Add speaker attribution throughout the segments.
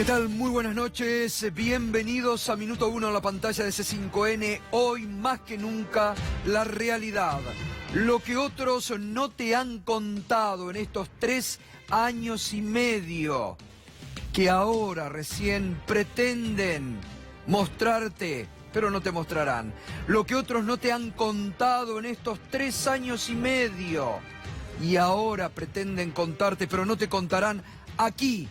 Speaker 1: ¿Qué tal? Muy buenas noches, bienvenidos a Minuto 1 en la pantalla de C5N. Hoy más que nunca la realidad, lo que otros no te han contado en estos 3 años y medio, que ahora recién pretenden mostrarte, pero no te mostrarán. Lo que otros no te han contado en estos 3 años y medio, y ahora pretenden contarte, pero no te contarán aquí.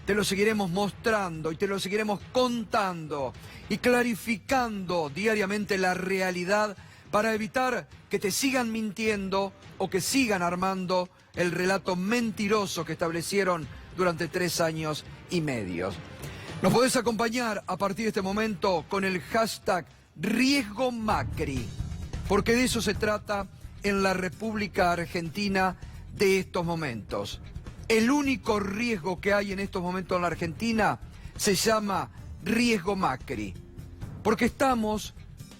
Speaker 1: Te lo seguiremos mostrando y te lo seguiremos contando y clarificando diariamente la realidad para evitar que te sigan mintiendo o que sigan armando el relato mentiroso que establecieron durante 3 años y medio. Nos podés acompañar a partir de este momento con el hashtag Riesgo Macri, porque de eso se trata en la República Argentina de estos momentos. El único riesgo que hay en estos momentos en la Argentina se llama Riesgo Macri. Porque estamos,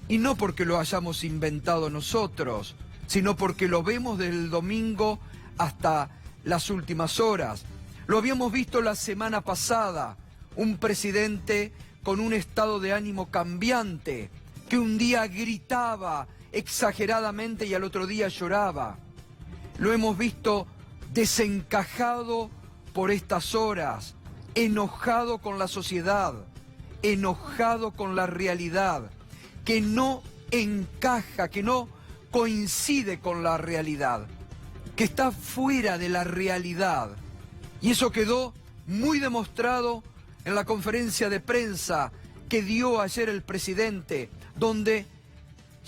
Speaker 1: y no porque lo hayamos inventado nosotros, sino porque lo vemos desde el domingo hasta las últimas horas. Lo habíamos visto la semana pasada, un presidente con un estado de ánimo cambiante, que un día gritaba exageradamente y al otro día lloraba. Lo hemos visto desencajado por estas horas, enojado con la sociedad, enojado con la realidad, que no encaja, que no coincide con la realidad, que está fuera de la realidad. Y eso quedó muy demostrado en la conferencia de prensa que dio ayer el presidente, donde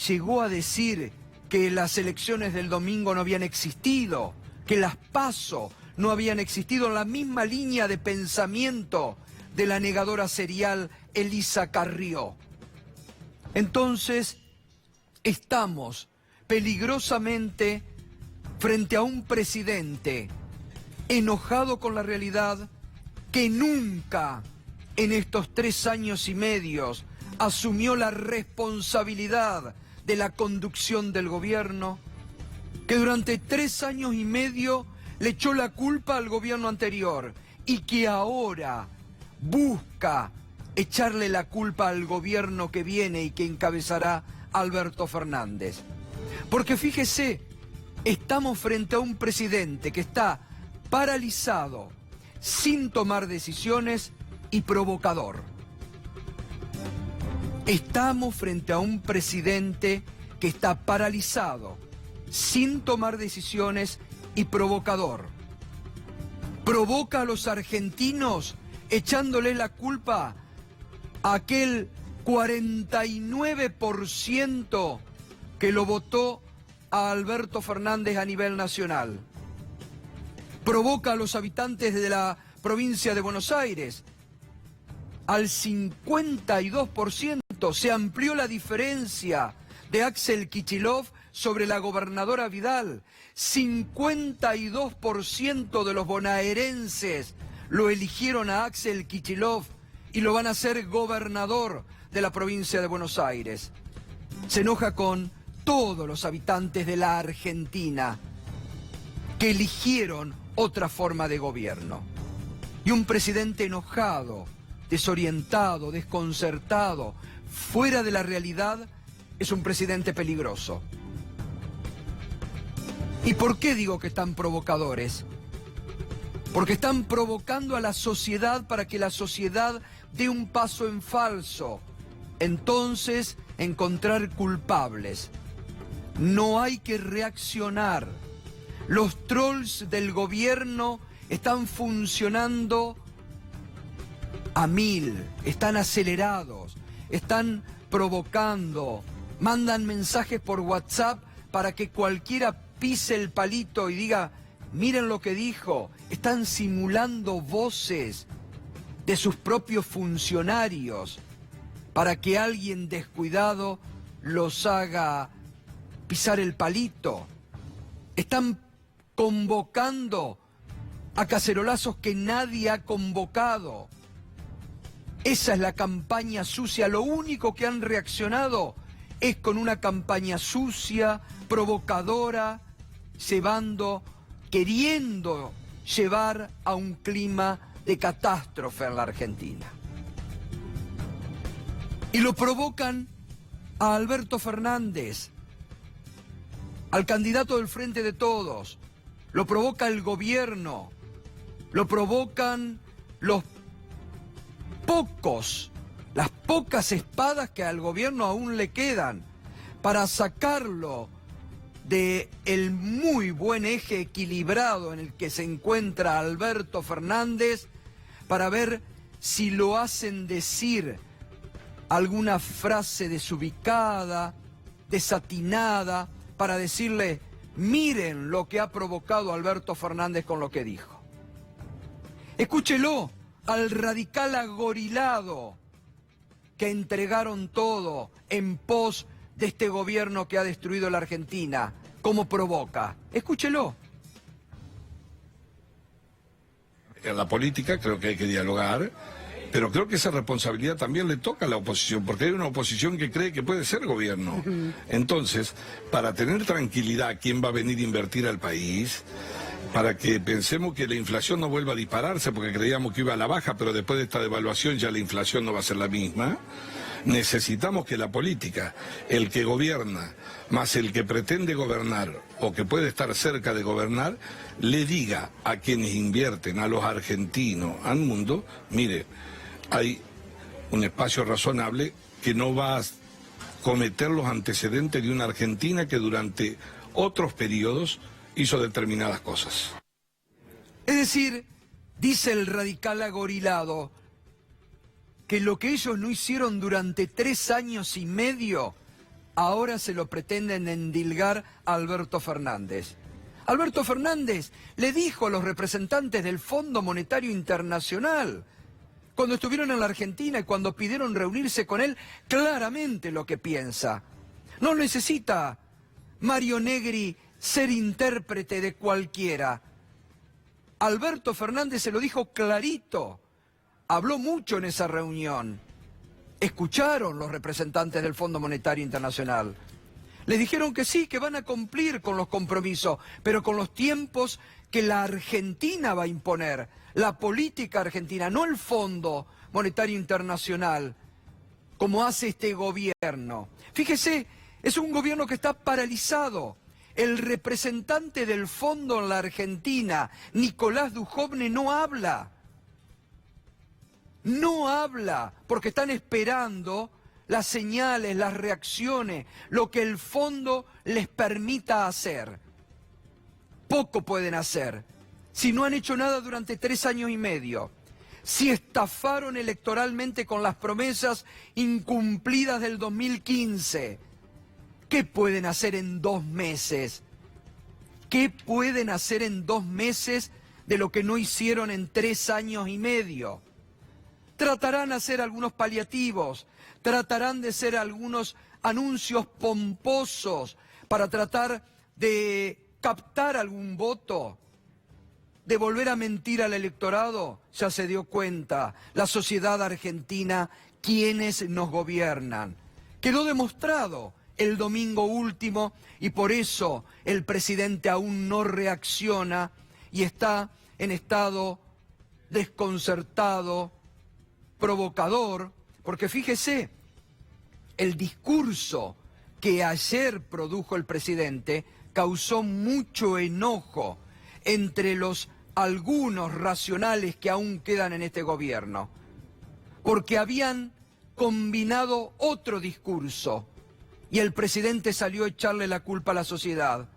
Speaker 1: llegó a decir que las elecciones del domingo no habían existido, que las PASO no habían existido, en la misma línea de pensamiento de la negadora serial Elisa Carrió. Entonces, estamos peligrosamente frente a un presidente enojado con la realidad, que nunca en estos 3 años y medio asumió la responsabilidad de la conducción del gobierno, que durante 3 años y medio le echó la culpa al gobierno anterior y que ahora busca echarle la culpa al gobierno que viene y que encabezará Alberto Fernández. Porque fíjese, estamos frente a un presidente que está paralizado, sin tomar decisiones y provocador. Estamos frente a un presidente que está paralizado, sin tomar decisiones y provocador. Provoca a los argentinos echándole la culpa a aquel 49% que lo votó a Alberto Fernández a nivel nacional. Provoca a los habitantes de la provincia de Buenos Aires al 52%. Se amplió la diferencia de Axel Kicillof sobre la gobernadora Vidal. 52% de los bonaerenses lo eligieron a Axel Kicillof y lo van a hacer gobernador de la provincia de Buenos Aires. Se enoja con todos los habitantes de la Argentina que eligieron otra forma de gobierno. Y un presidente enojado, desorientado, desconcertado, fuera de la realidad, es un presidente peligroso. ¿Y por qué digo que están provocadores? Porque están provocando a la sociedad para que la sociedad dé un paso en falso. Entonces, encontrar culpables. No hay que reaccionar. Los trolls del gobierno están funcionando a 1000, están acelerados, están provocando, mandan mensajes por WhatsApp para que cualquiera pise el palito y diga, miren lo que dijo. Están simulando voces de sus propios funcionarios para que alguien descuidado los haga pisar el palito. Están convocando a cacerolazos que nadie ha convocado. Esa es la campaña sucia. Lo único que han reaccionado es con una campaña sucia, provocadora, queriendo llevar a un clima de catástrofe en la Argentina. Y lo provocan a Alberto Fernández, al candidato del Frente de Todos, lo provoca el gobierno, lo provocan las pocas espadas que al gobierno aún le quedan para sacarlo del muy buen eje equilibrado en el que se encuentra Alberto Fernández, para ver si lo hacen decir alguna frase desubicada, desatinada, para decirle: miren lo que ha provocado Alberto Fernández con lo que dijo. Escúchelo al radical agorilado que entregaron todo en pos de este gobierno que ha destruido la Argentina. ¿Cómo provoca? Escúchelo.
Speaker 2: En la política creo que hay que dialogar, pero creo que esa responsabilidad también le toca a la oposición, porque hay una oposición que cree que puede ser gobierno. Entonces, para tener tranquilidad, ¿quién va a venir a invertir al país? Para que pensemos que la inflación no vuelva a dispararse, porque creíamos que iba a la baja, pero después de esta devaluación ya la inflación no va a ser la misma. Necesitamos que la política, el que gobierna, más el que pretende gobernar o que puede estar cerca de gobernar, le diga a quienes invierten, a los argentinos, al mundo: mire, hay un espacio razonable que no va a cometer los antecedentes de una Argentina que durante otros periodos hizo determinadas cosas.
Speaker 1: Es decir, dice el radical agorilado, que lo que ellos no hicieron durante 3 años y medio, ahora se lo pretenden endilgar a Alberto Fernández. Alberto Fernández le dijo a los representantes del Fondo Monetario Internacional, cuando estuvieron en la Argentina y cuando pidieron reunirse con él, claramente lo que piensa. No necesita Mario Negri ser intérprete de cualquiera. Alberto Fernández se lo dijo clarito. Habló mucho en esa reunión. Escucharon los representantes del Fondo Monetario Internacional. Les dijeron que sí, que van a cumplir con los compromisos, pero con los tiempos que la Argentina va a imponer, la política argentina, no el Fondo Monetario Internacional, como hace este gobierno. Fíjese, es un gobierno que está paralizado. El representante del fondo en la Argentina, Nicolás Dujovne, no habla. No habla porque están esperando las señales, las reacciones, lo que el fondo les permita hacer. Poco pueden hacer si no han hecho nada durante 3 años y medio. Si estafaron electoralmente con las promesas incumplidas del 2015. ¿Qué pueden hacer en 2 meses? ¿Qué pueden hacer en 2 meses de lo que no hicieron en 3 años y medio? Tratarán de hacer algunos paliativos, tratarán de hacer algunos anuncios pomposos para tratar de captar algún voto, de volver a mentir al electorado. Ya se dio cuenta la sociedad argentina quiénes nos gobiernan. Quedó demostrado el domingo último y por eso el presidente aún no reacciona y está en estado desconcertado, provocador, porque fíjese, el discurso que ayer produjo el presidente causó mucho enojo entre los algunos racionales que aún quedan en este gobierno, porque habían combinado otro discurso y el presidente salió a echarle la culpa a la sociedad.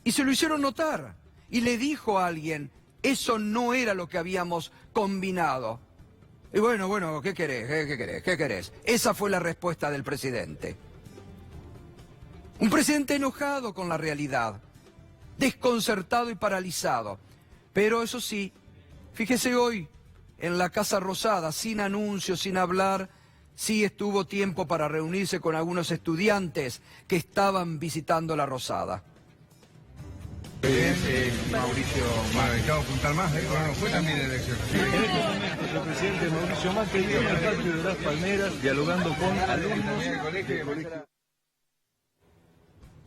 Speaker 1: Y se lo hicieron notar y le dijo a alguien: eso no era lo que habíamos combinado. Y bueno, ¿qué querés? ¿Qué querés? Esa fue la respuesta del presidente. Un presidente enojado con la realidad, desconcertado y paralizado. Pero eso sí, fíjese hoy, en la Casa Rosada, sin anuncios, sin hablar, sí estuvo tiempo para reunirse con algunos estudiantes que estaban visitando la Rosada.
Speaker 3: Mauricio Macri. ¿Vamos a apuntar más? No fue también elección.
Speaker 4: En estos momentos el presidente Mauricio Macri en el Parque de las Palmeras dialogando con alumnos.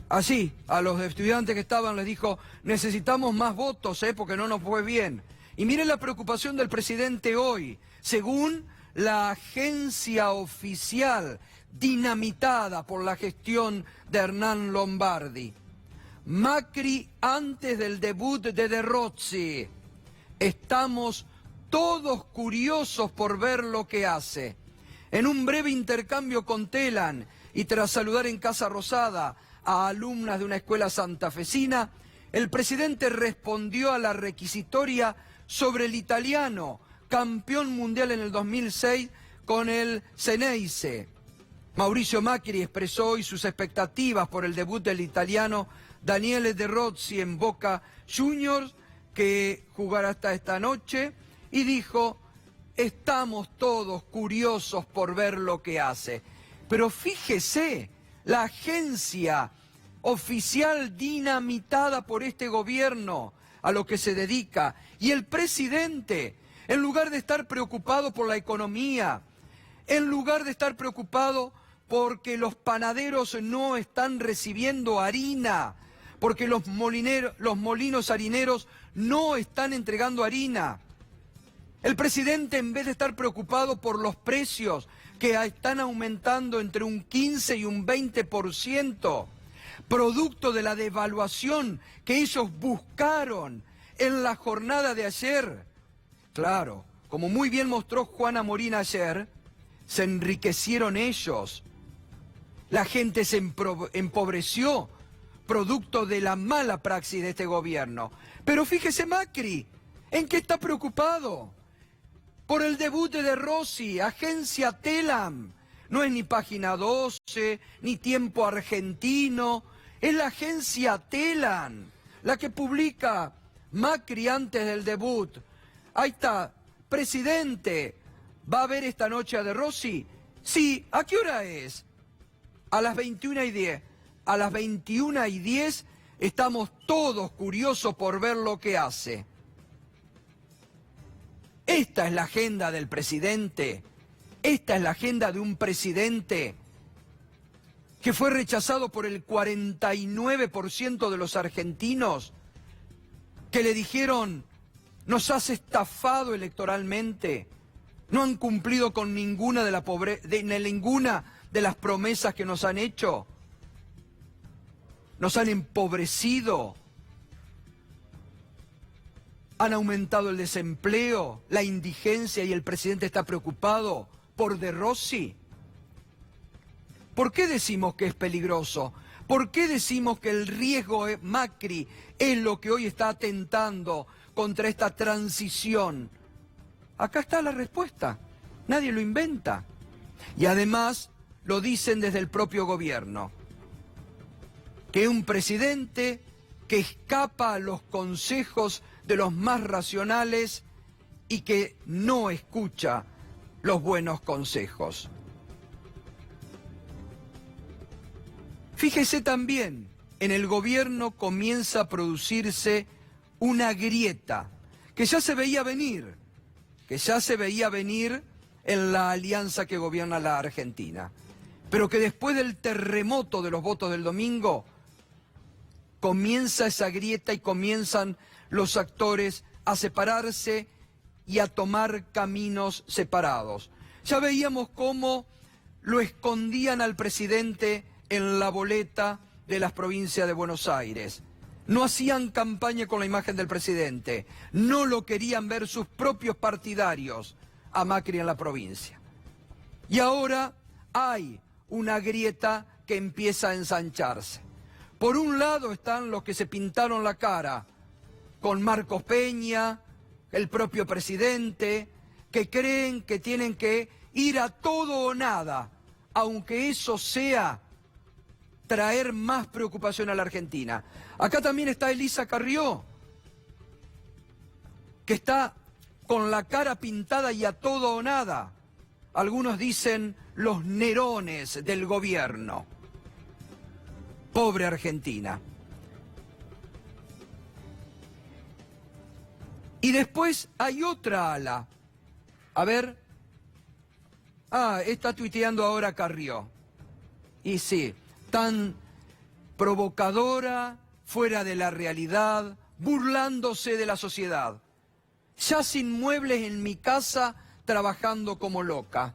Speaker 1: Así, a los estudiantes que estaban les dijo: necesitamos más votos, porque no nos fue bien. Y miren la preocupación del presidente hoy. Según la agencia oficial dinamitada por la gestión de Hernán Lombardi, Macri antes del debut de De Rossi. Estamos todos curiosos por ver lo que hace. En un breve intercambio con Telan y tras saludar en Casa Rosada a alumnas de una escuela santafesina, el presidente respondió a la requisitoria sobre el italiano, campeón mundial en el 2006 con el Xeneize. Mauricio Macri expresó hoy sus expectativas por el debut del italiano Daniele De Rossi en Boca Juniors, que jugará hasta esta noche, y dijo: estamos todos curiosos por ver lo que hace. Pero fíjese, la agencia oficial dinamitada por este gobierno a lo que se dedica, y el presidente, en lugar de estar preocupado por la economía, en lugar de estar preocupado porque los panaderos no están recibiendo harina, porque los molinos harineros no están entregando harina. El presidente, en vez de estar preocupado por los precios que están aumentando entre un 15 y un 20%, producto de la devaluación que ellos buscaron en la jornada de ayer. Claro, como muy bien mostró Juana Morín ayer, se enriquecieron ellos. La gente se empobreció, producto de la mala praxis de este gobierno. Pero fíjese Macri, ¿en qué está preocupado? Por el debut de De Rossi, agencia Telam. No es ni Página 12, ni Tiempo Argentino, es la agencia Telam, la que publica Macri antes del debut. Ahí está, presidente, ¿va a ver esta noche a De Rossi? Sí, ¿a qué hora es? A las 21:10. A las 21:10 estamos todos curiosos por ver lo que hace. Esta es la agenda del presidente. Esta es la agenda de un presidente que fue rechazado por el 49% de los argentinos, que le dijeron: nos has estafado electoralmente, no han cumplido con ninguna de las promesas que nos han hecho, nos han empobrecido, han aumentado el desempleo, la indigencia, y el presidente está preocupado por De Rossi. ¿Por qué decimos que es peligroso? ¿Por qué decimos que el riesgo Macri es lo que hoy está atentando contra esta transición? Acá está la respuesta, nadie lo inventa. Y además lo dicen desde el propio gobierno, que un presidente que escapa a los consejos de los más racionales y que no escucha los buenos consejos. Fíjese también, en el gobierno comienza a producirse una grieta que ya se veía venir, en la alianza que gobierna la Argentina, pero que después del terremoto de los votos del domingo, comienza esa grieta y comienzan los actores a separarse y a tomar caminos separados. Ya veíamos cómo lo escondían al presidente en la boleta de las provincias de Buenos Aires. No hacían campaña con la imagen del presidente, no lo querían ver sus propios partidarios a Macri en la provincia. Y ahora hay una grieta que empieza a ensancharse. Por un lado están los que se pintaron la cara con Marcos Peña, el propio presidente, que creen que tienen que ir a todo o nada, aunque eso sea traer más preocupación a la Argentina. Acá también está Elisa Carrió, que está con la cara pintada y a todo o nada. Algunos dicen los Nerones del gobierno. Pobre Argentina. Y después hay otra ala. A ver. Está tuiteando ahora Carrió. Y sí, tan provocadora, fuera de la realidad, burlándose de la sociedad. ya sin muebles en mi casa, trabajando como loca.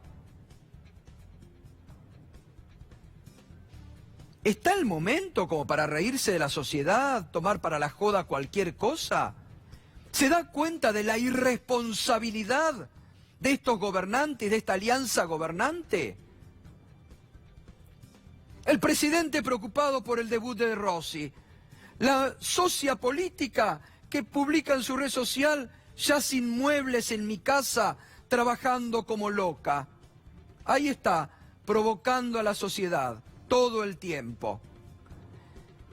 Speaker 1: ¿Está el momento como para reírse de la sociedad, tomar para la joda cualquier cosa? ¿Se da cuenta de la irresponsabilidad de estos gobernantes, de esta alianza gobernante? El presidente preocupado por el debut de Rossi. La socia política que publica en su red social, ya sin muebles en mi casa, trabajando como loca. Ahí está, provocando a la sociedad todo el tiempo.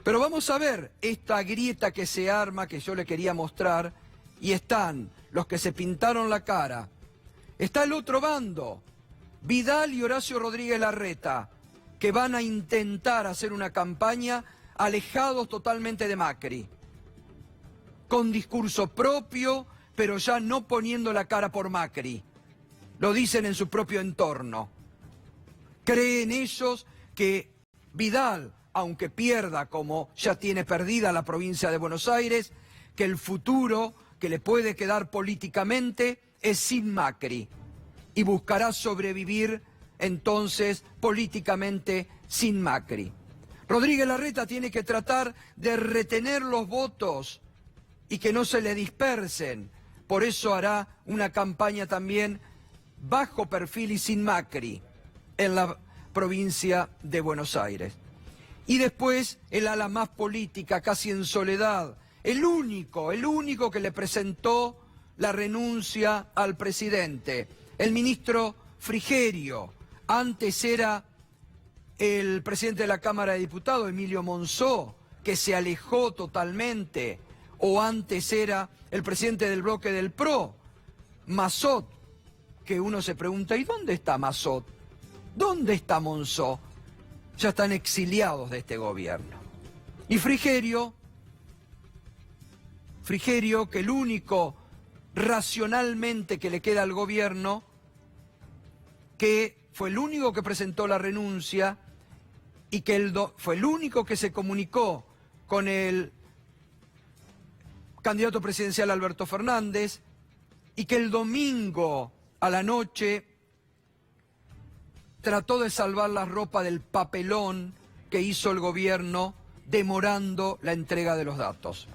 Speaker 1: Pero vamos a ver esta grieta que se arma, que yo le quería mostrar, y están los que se pintaron la cara. Está el otro bando, Vidal y Horacio Rodríguez Larreta, que van a intentar hacer una campaña alejados totalmente de Macri, con discurso propio, pero ya no poniendo la cara por Macri. Lo dicen en su propio entorno. Creen ellos que Vidal, aunque pierda como ya tiene perdida la provincia de Buenos Aires, que el futuro que le puede quedar políticamente es sin Macri y buscará sobrevivir entonces políticamente sin Macri. Rodríguez Larreta tiene que tratar de retener los votos y que no se le dispersen. Por eso hará una campaña también bajo perfil y sin Macri en la provincia de Buenos Aires. Y después el ala más política, casi en soledad, el único que le presentó la renuncia al presidente, el ministro Frigerio. Antes era el presidente de la Cámara de Diputados, Emilio Monzó, que se alejó totalmente, o antes era el presidente del bloque del PRO, Massot, que uno se pregunta, ¿y dónde está Massot? ¿Dónde está Monzó? Ya están exiliados de este gobierno. Y Frigerio, que el único racionalmente que le queda al gobierno, que fue el único que presentó la renuncia y que fue el único que se comunicó con el candidato presidencial Alberto Fernández y que el domingo a la noche trató de salvar la ropa del papelón que hizo el gobierno demorando la entrega de los datos.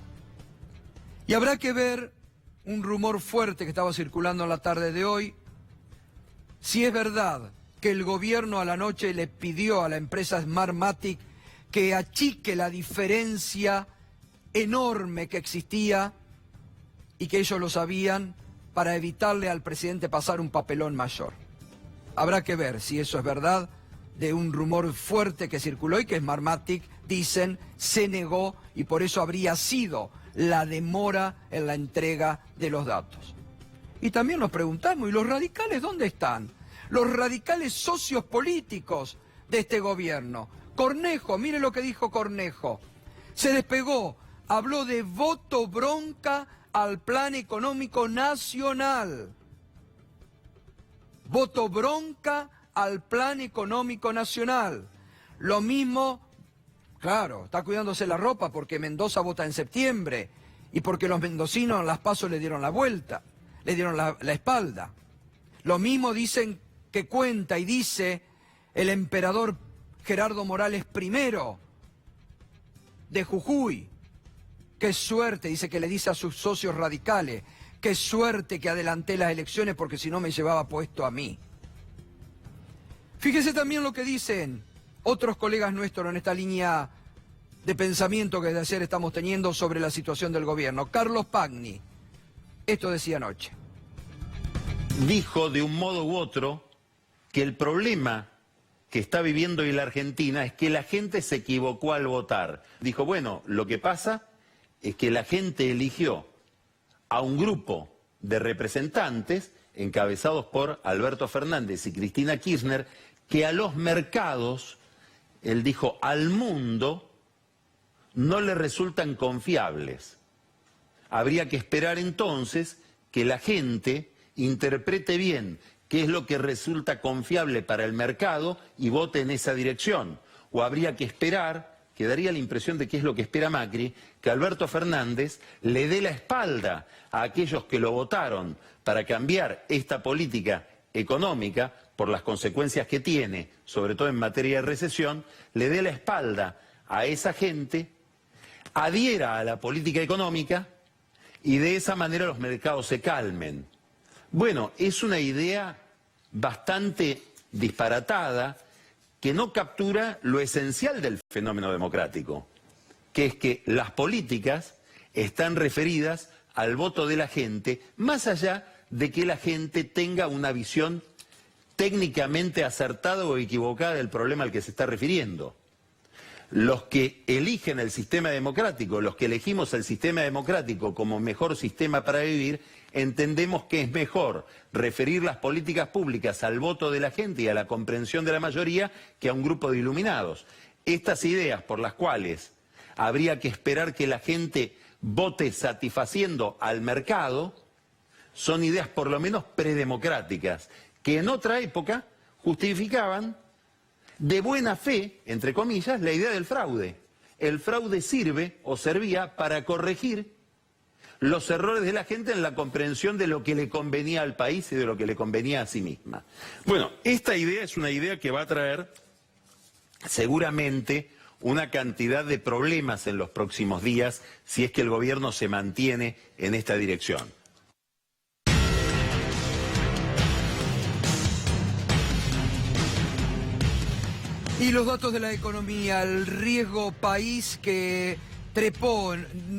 Speaker 1: Y habrá que ver un rumor fuerte que estaba circulando en la tarde de hoy, si es verdad que el gobierno a la noche le pidió a la empresa Smartmatic que achique la diferencia enorme que existía y que ellos lo sabían para evitarle al presidente pasar un papelón mayor. Habrá que ver si eso es verdad de un rumor fuerte que circuló y que Smartmatic, dicen, se negó y por eso habría sido la demora en la entrega de los datos. Y también nos preguntamos, ¿y los radicales dónde están? Los radicales socios políticos de este gobierno. Cornejo, mire lo que dijo Cornejo. Se despegó, habló de voto bronca al plan económico nacional. Voto bronca al plan económico nacional. Lo mismo, claro, está cuidándose la ropa porque Mendoza vota en septiembre y porque los mendocinos en las PASO le dieron la vuelta, le dieron la espalda. Lo mismo dicen que cuenta y dice el emperador Gerardo Morales I de Jujuy. Qué suerte, dice que le dice a sus socios radicales, qué suerte que adelanté las elecciones porque si no me llevaba puesto a mí. Fíjese también lo que dicen otros colegas nuestros en esta línea de pensamiento que desde ayer estamos teniendo sobre la situación del gobierno. Carlos Pagni, esto decía anoche.
Speaker 5: Dijo de un modo u otro que el problema que está viviendo hoy la Argentina es que la gente se equivocó al votar. Dijo, bueno, lo que pasa es que la gente eligió a un grupo de representantes encabezados por Alberto Fernández y Cristina Kirchner, que a los mercados, él dijo, al mundo, no le resultan confiables. Habría que esperar entonces que la gente interprete bien qué es lo que resulta confiable para el mercado y vote en esa dirección. O habría que esperar que daría la impresión de que es lo que espera Macri, que Alberto Fernández le dé la espalda a aquellos que lo votaron para cambiar esta política económica por las consecuencias que tiene, sobre todo en materia de recesión, le dé la espalda a esa gente, adhiera a la política económica y de esa manera los mercados se calmen. Bueno, es una idea bastante disparatada que no captura lo esencial del fenómeno democrático, que es que las políticas están referidas al voto de la gente, más allá de que la gente tenga una visión técnicamente acertada o equivocada del problema al que se está refiriendo. Los que eligen el sistema democrático, los que elegimos el sistema democrático como mejor sistema para vivir, entendemos que es mejor referir las políticas públicas al voto de la gente y a la comprensión de la mayoría que a un grupo de iluminados. Estas ideas por las cuales habría que esperar que la gente vote satisfaciendo al mercado son ideas por lo menos predemocráticas, que en otra época justificaban de buena fe, entre comillas, la idea del fraude. El fraude sirve o servía para corregir los errores de la gente en la comprensión de lo que le convenía al país y de lo que le convenía a sí misma. Bueno, esta idea es una idea que va a traer seguramente una cantidad de problemas en los próximos días si es que el gobierno se mantiene en esta dirección.
Speaker 1: Y los datos de la economía, el riesgo país que trepó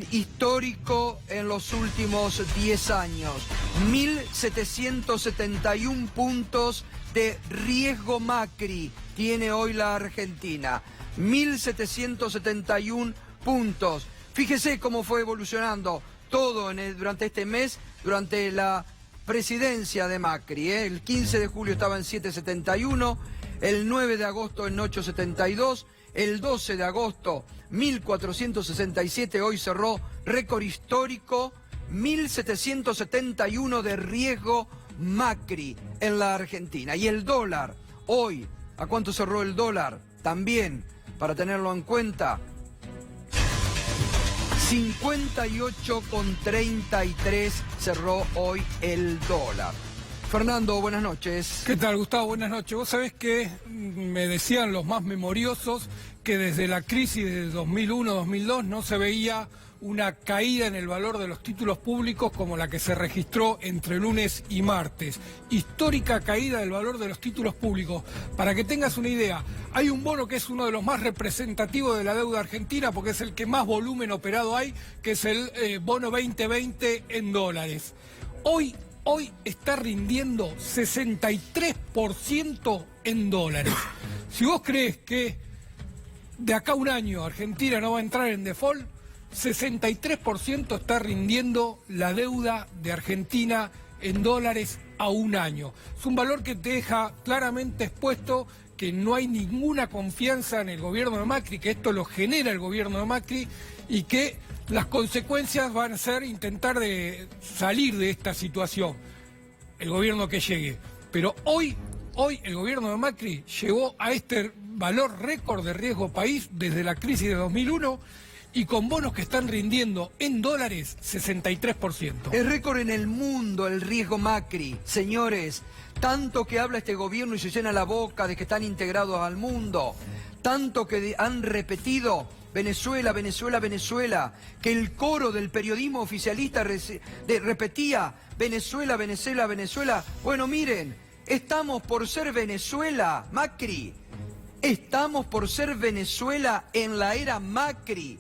Speaker 1: histórico en los últimos 10 años. 1.771 puntos de riesgo Macri tiene hoy la Argentina. 1.771 puntos. Fíjese cómo fue evolucionando todo durante este mes, durante la presidencia de Macri. El 15 de julio estaba en 771, el 9 de agosto en 872, el 12 de agosto 1.467, hoy cerró récord histórico, 1.771 de riesgo Macri en la Argentina. Y el dólar, hoy, ¿a cuánto cerró el dólar? También, para tenerlo en cuenta, 58,33 cerró hoy el dólar. Fernando, buenas noches.
Speaker 6: ¿Qué tal, Gustavo? Buenas noches. Vos sabés que me decían los más memoriosos que desde la crisis de 2001-2002 no se veía una caída en el valor de los títulos públicos como la que se registró entre lunes y martes. Histórica caída del valor de los títulos públicos. Para que tengas una idea, hay un bono que es uno de los más representativos de la deuda argentina porque es el que más volumen operado hay, que es el bono 2020 en dólares. Hoy está rindiendo 63% en dólares. Si vos crees que de acá a un año Argentina no va a entrar en default, 63% está rindiendo la deuda de Argentina en dólares a un año. Es un valor que te deja claramente expuesto que no hay ninguna confianza en el gobierno de Macri, que esto lo genera el gobierno de Macri y que las consecuencias van a ser intentar de salir de esta situación, el gobierno que llegue. Pero hoy el gobierno de Macri llegó a este valor récord de riesgo país desde la crisis de 2001 y con bonos que están rindiendo en dólares 63%.
Speaker 1: Es récord en el mundo el riesgo Macri, señores. Tanto que habla este gobierno y se llena la boca de que están integrados al mundo. Tanto que han repetido Venezuela, Venezuela, Venezuela, que el coro del periodismo oficialista repetía Venezuela, Venezuela, Venezuela. Bueno, miren, estamos por ser Venezuela, Macri. Estamos por ser Venezuela en la era Macri.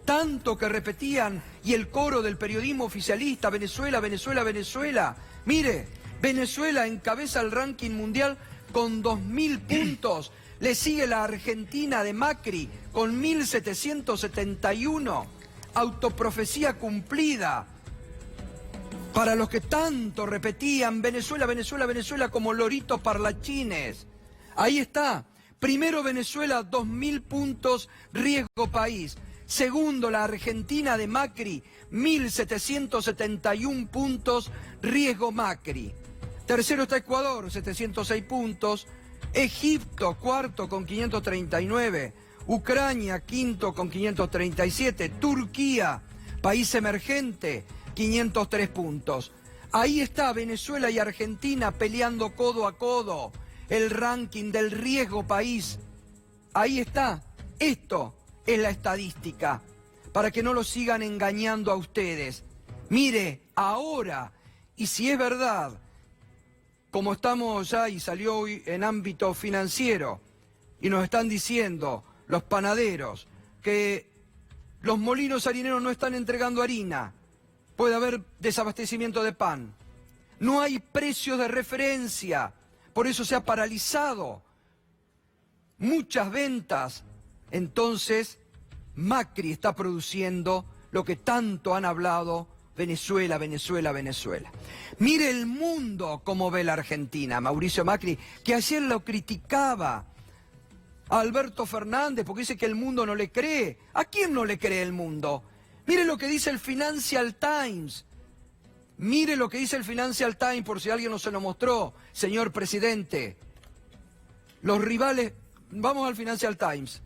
Speaker 1: Tanto que repetían y el coro del periodismo oficialista, Venezuela, Venezuela, Venezuela. Mire, Venezuela encabeza el ranking mundial con 2.000 puntos. Le sigue la Argentina de Macri con 1.771. Autoprofecía cumplida. Para los que tanto repetían Venezuela, Venezuela, Venezuela como loritos parlachines. Ahí está. Primero Venezuela, 2.000 puntos, riesgo país. Segundo, la Argentina de Macri, 1.771 puntos, riesgo Macri. Tercero está Ecuador, 706 puntos. Egipto, cuarto, con 539. Ucrania, quinto con 537. Turquía, país emergente, 503 puntos. Ahí está Venezuela y Argentina peleando codo a codo el ranking del riesgo país. Ahí está. Esto es la estadística, para que no lo sigan engañando a ustedes. Mire, ahora, y si es verdad, como estamos ya y salió hoy en ámbito financiero, y nos están diciendo los panaderos que los molinos harineros no están entregando harina, puede haber desabastecimiento de pan, no hay precios de referencia, por eso se ha paralizado muchas ventas. Entonces, Macri está produciendo lo que tanto han hablado: Venezuela, Venezuela, Venezuela. Mire el mundo cómo ve la Argentina, Mauricio Macri, que ayer lo criticaba a Alberto Fernández porque dice que el mundo no le cree. ¿A quién no le cree el mundo? Mire lo que dice el Financial Times. Mire lo que dice el Financial Times, por si alguien no se lo mostró, señor presidente. Los rivales... Vamos al Financial Times.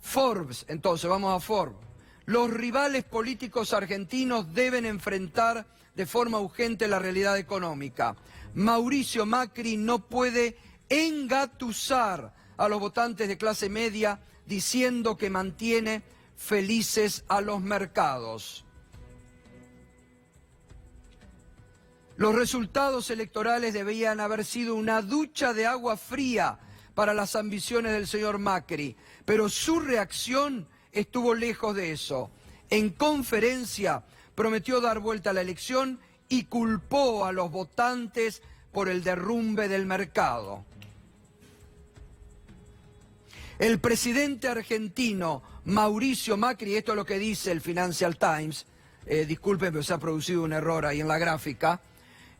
Speaker 1: Forbes, entonces, vamos a Forbes. Los rivales políticos argentinos deben enfrentar de forma urgente la realidad económica. Mauricio Macri no puede engatusar a los votantes de clase media diciendo que mantiene felices a los mercados. Los resultados electorales debían haber sido una ducha de agua fría para las ambiciones del señor Macri, pero su reacción estuvo lejos de eso. En conferencia prometió dar vuelta a la elección y culpó a los votantes por el derrumbe del mercado. El presidente argentino Mauricio Macri, esto es lo que dice el Financial Times, disculpen, pero se ha producido un error ahí en la gráfica.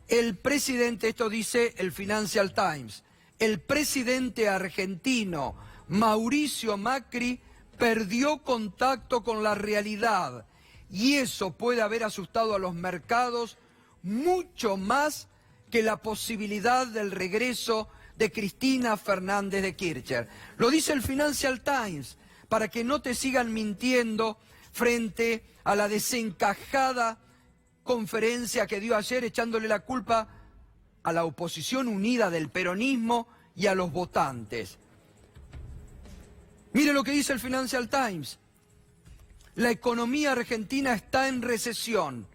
Speaker 1: El presidente, esto dice el Financial Times, el presidente argentino Mauricio Macri perdió contacto con la realidad y eso puede haber asustado a los mercados mucho más que la posibilidad del regreso de Cristina Fernández de Kirchner. Lo dice el Financial Times, para que no te sigan mintiendo frente a la desencajada conferencia que dio ayer echándole la culpa a la oposición unida del peronismo y a los votantes. Mire lo que dice el Financial Times. La economía argentina está en recesión,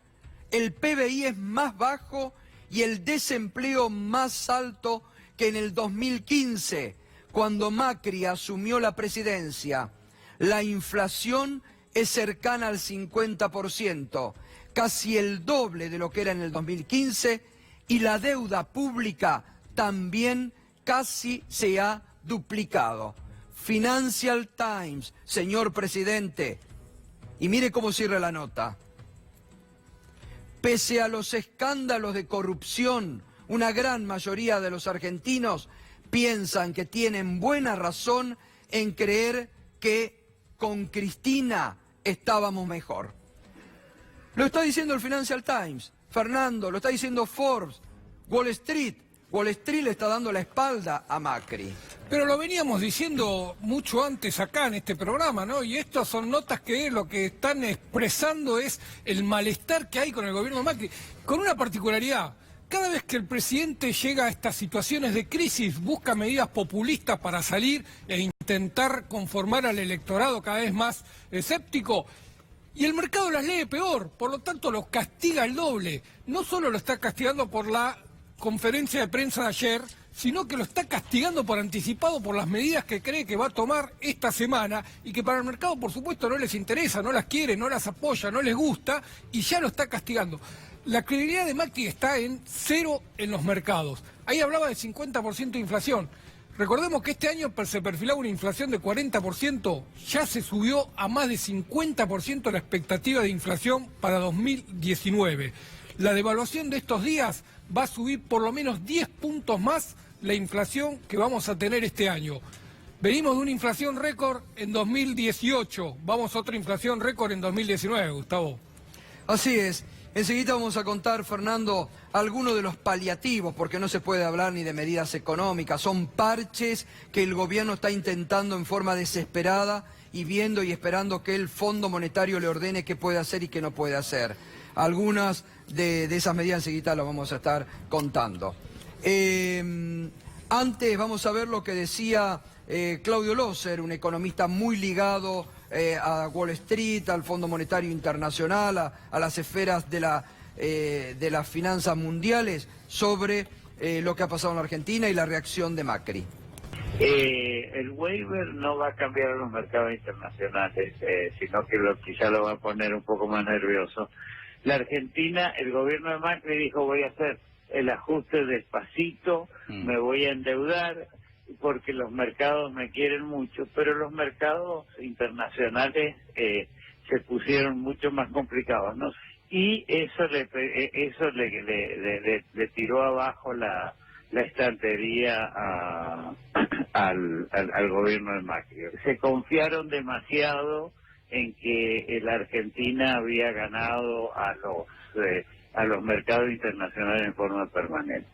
Speaker 1: el PBI es más bajo y el desempleo más alto que en el 2015, cuando Macri asumió la presidencia. La inflación es cercana al 50%, casi el doble de lo que era en el 2015, y la deuda pública también casi se ha duplicado. Financial Times, señor presidente, y mire cómo cierra la nota. Pese a los escándalos de corrupción, una gran mayoría de los argentinos piensan que tienen buena razón en creer que con Cristina estábamos mejor. Lo está diciendo el Financial Times, Fernando, lo está diciendo Forbes, Wall Street. Wall Street le está dando la espalda a Macri.
Speaker 6: Pero lo veníamos diciendo mucho antes acá en este programa, ¿no? Y estas son notas que lo que están expresando es el malestar que hay con el gobierno de Macri, con una particularidad. Cada vez que el presidente llega a estas situaciones de crisis, busca medidas populistas para salir e intentar conformar al electorado cada vez más escéptico. Y el mercado las lee peor, por lo tanto los castiga el doble. No solo lo está castigando por la conferencia de prensa de ayer, sino que lo está castigando por anticipado por las medidas que cree que va a tomar esta semana y que para el mercado, por supuesto, no les interesa, no las quiere, no las apoya, no les gusta y ya lo está castigando. La credibilidad de Macri está en cero en los mercados. Ahí hablaba de 50% de inflación. Recordemos que este año se perfilaba una inflación de 40%, ya se subió a más de 50% la expectativa de inflación para 2019. La devaluación de estos días va a subir por lo menos 10 puntos más la inflación que vamos a tener este año. Venimos de una inflación récord en 2018, vamos a otra inflación récord en 2019, Gustavo.
Speaker 1: Así es, Enseguida vamos a contar, Fernando, algunos de los paliativos, porque no se puede hablar ni de medidas económicas, son parches que el gobierno está intentando en forma desesperada y viendo y esperando que el Fondo Monetario le ordene qué puede hacer y qué no puede hacer. Algunas de esas medidas enseguida las vamos a estar contando. Antes vamos a ver lo que decía Claudio Loser, un economista muy ligado a Wall Street, al Fondo Monetario Internacional, a las esferas de las finanzas mundiales, sobre lo que ha pasado en la Argentina y la reacción de Macri.
Speaker 7: El waiver no va a cambiar los mercados internacionales, sino que quizá lo va a poner un poco más nervioso. La Argentina, el gobierno de Macri dijo: voy a hacer el ajuste despacito, me voy a endeudar porque los mercados me quieren mucho, pero los mercados internacionales se pusieron mucho más complicados, ¿no? Y eso le tiró abajo la estantería al gobierno de Macri. Se confiaron demasiado en que la Argentina había ganado a los mercados internacionales en forma permanente.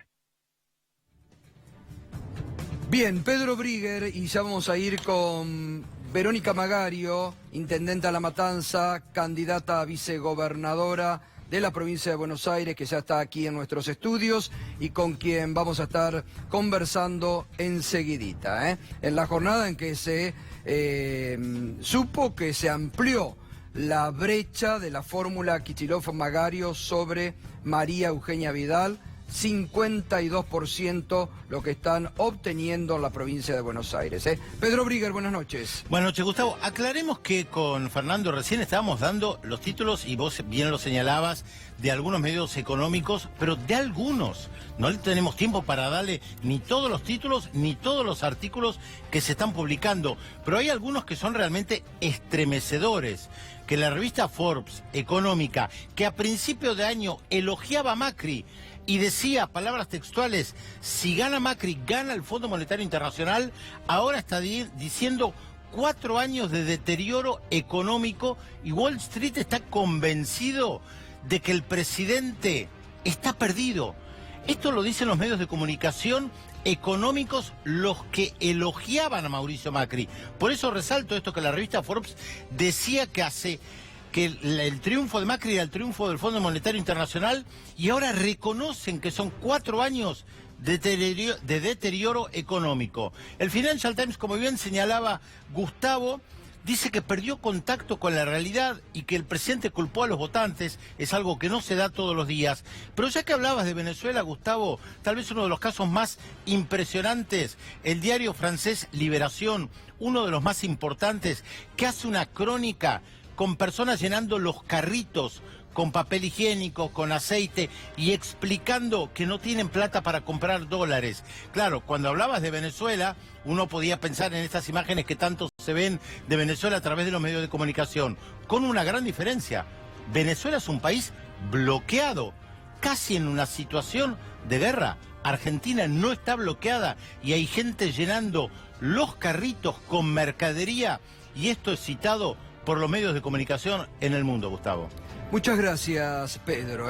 Speaker 1: Bien, Pedro Brigger, y ya vamos a ir con Verónica Magario, intendenta de La Matanza, candidata a vicegobernadora de la provincia de Buenos Aires, que ya está aquí en nuestros estudios y con quien vamos a estar conversando enseguidita, en la jornada en que se supo que se amplió la brecha de la fórmula Kicillof-Magario sobre María Eugenia Vidal, 52% lo que están obteniendo en la provincia de Buenos Aires. Pedro Brigger, buenas noches.
Speaker 8: Buenas noches, Gustavo. Aclaremos que con Fernando recién estábamos dando los títulos, y vos bien lo señalabas, de algunos medios económicos, pero de algunos. No tenemos tiempo para darle ni todos los títulos ni todos los artículos que se están publicando, pero hay algunos que son realmente estremecedores. Que la revista Forbes Económica, que a principio de año elogiaba a Macri y decía, palabras textuales, si gana Macri, gana el Fondo Monetario Internacional, ahora está diciendo 4 años de deterioro económico, y Wall Street está convencido de que el presidente está perdido. Esto lo dicen los medios de comunicación económicos, los que elogiaban a Mauricio Macri. Por eso resalto esto, que la revista Forbes decía que el triunfo de Macri era el triunfo del Fondo Monetario Internacional, y ahora reconocen que son 4 años de deterioro económico. El Financial Times, como bien señalaba Gustavo, dice que perdió contacto con la realidad y que el presidente culpó a los votantes. Es algo que no se da todos los días. Pero ya que hablabas de Venezuela, Gustavo, tal vez uno de los casos más impresionantes, el diario francés Liberación, uno de los más importantes, que hace una crónica con personas llenando los carritos con papel higiénico, con aceite, y explicando que no tienen plata para comprar dólares. Claro, cuando hablabas de Venezuela, uno podía pensar en estas imágenes que tanto se ven de Venezuela a través de los medios de comunicación, con una gran diferencia. Venezuela es un país bloqueado, casi en una situación de guerra. Argentina no está bloqueada y hay gente llenando los carritos con mercadería, y esto es citado por los medios de comunicación en el mundo, Gustavo.
Speaker 1: Muchas gracias, Pedro.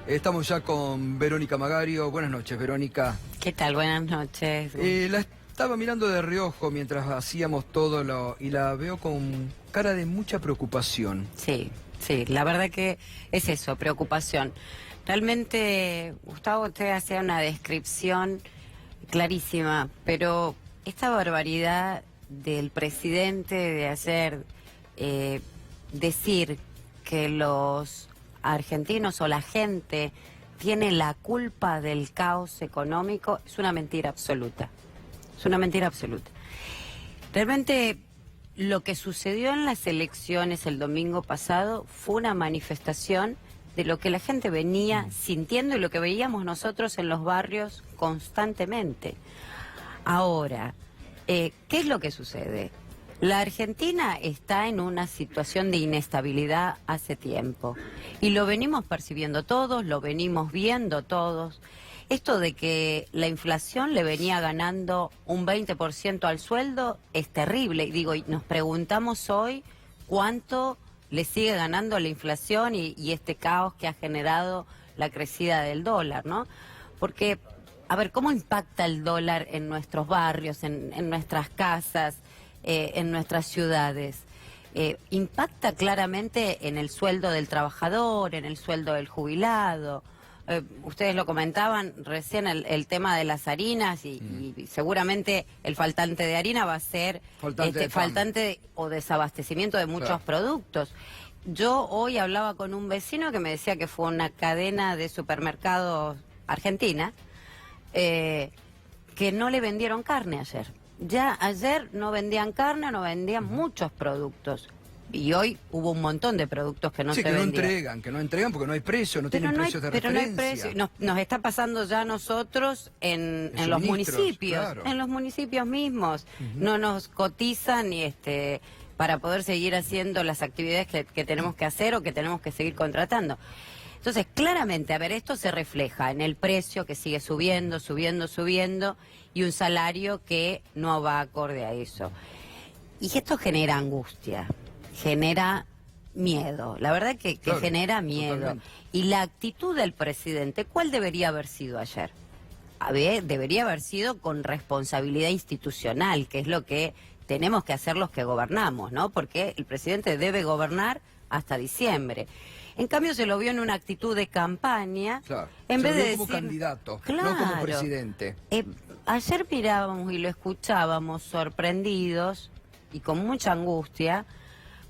Speaker 1: Estamos ya con Verónica Magario. Buenas noches, Verónica.
Speaker 9: ¿Qué tal? Buenas noches.
Speaker 1: La estaba mirando de reojo mientras hacíamos todo y la veo con cara de mucha preocupación.
Speaker 9: Sí, la verdad que es eso, preocupación. Realmente, Gustavo, usted hacía una descripción clarísima, pero esta barbaridad del presidente de hacer, decir que los argentinos o la gente tiene la culpa del caos económico, es una mentira absoluta. Es una mentira absoluta. Realmente lo que sucedió en las elecciones el domingo pasado fue una manifestación de lo que la gente venía sintiendo y lo que veíamos nosotros en los barrios constantemente. Ahora, ¿qué es lo que sucede? La Argentina está en una situación de inestabilidad hace tiempo y lo venimos percibiendo todos, lo venimos viendo todos. Esto de que la inflación le venía ganando un 20% al sueldo es terrible. Y nos preguntamos hoy cuánto le sigue ganando la inflación y este caos que ha generado la crecida del dólar, ¿no? Porque, a ver, ¿cómo impacta el dólar en nuestros barrios, en nuestras casas, en nuestras ciudades? Impacta claramente en el sueldo del trabajador, en el sueldo del jubilado. Ustedes lo comentaban recién, el tema de las harinas y seguramente el faltante de harina va a ser faltante o desabastecimiento de muchos productos. Yo hoy hablaba con un vecino que me decía que fue una cadena de supermercados argentina que no le vendieron carne ayer. Ya ayer no vendían carne, no vendían muchos productos. Y hoy hubo un montón de productos que no se vendían.
Speaker 1: Que no entregan porque no hay precio, no tienen precios de referencia.
Speaker 9: Pero no hay precio. Nos está pasando ya a nosotros en los municipios, claro. En los municipios mismos. No nos cotizan para poder seguir haciendo las actividades que tenemos que hacer o que tenemos que seguir contratando. Entonces, claramente, a ver, esto se refleja en el precio que sigue subiendo, y un salario que no va acorde a eso. Y esto genera angustia. Genera miedo, la verdad que claro, genera miedo. Totalmente. Y la actitud del presidente, ¿cuál debería haber sido ayer? Debería haber sido con responsabilidad institucional, que es lo que tenemos que hacer los que gobernamos, ¿no? Porque el presidente debe gobernar hasta diciembre. En cambio se lo vio en una actitud de campaña,
Speaker 1: claro,
Speaker 9: en vez de decir
Speaker 1: como candidato,
Speaker 9: claro,
Speaker 1: no como presidente.
Speaker 9: Ayer mirábamos y lo escuchábamos sorprendidos y con mucha angustia,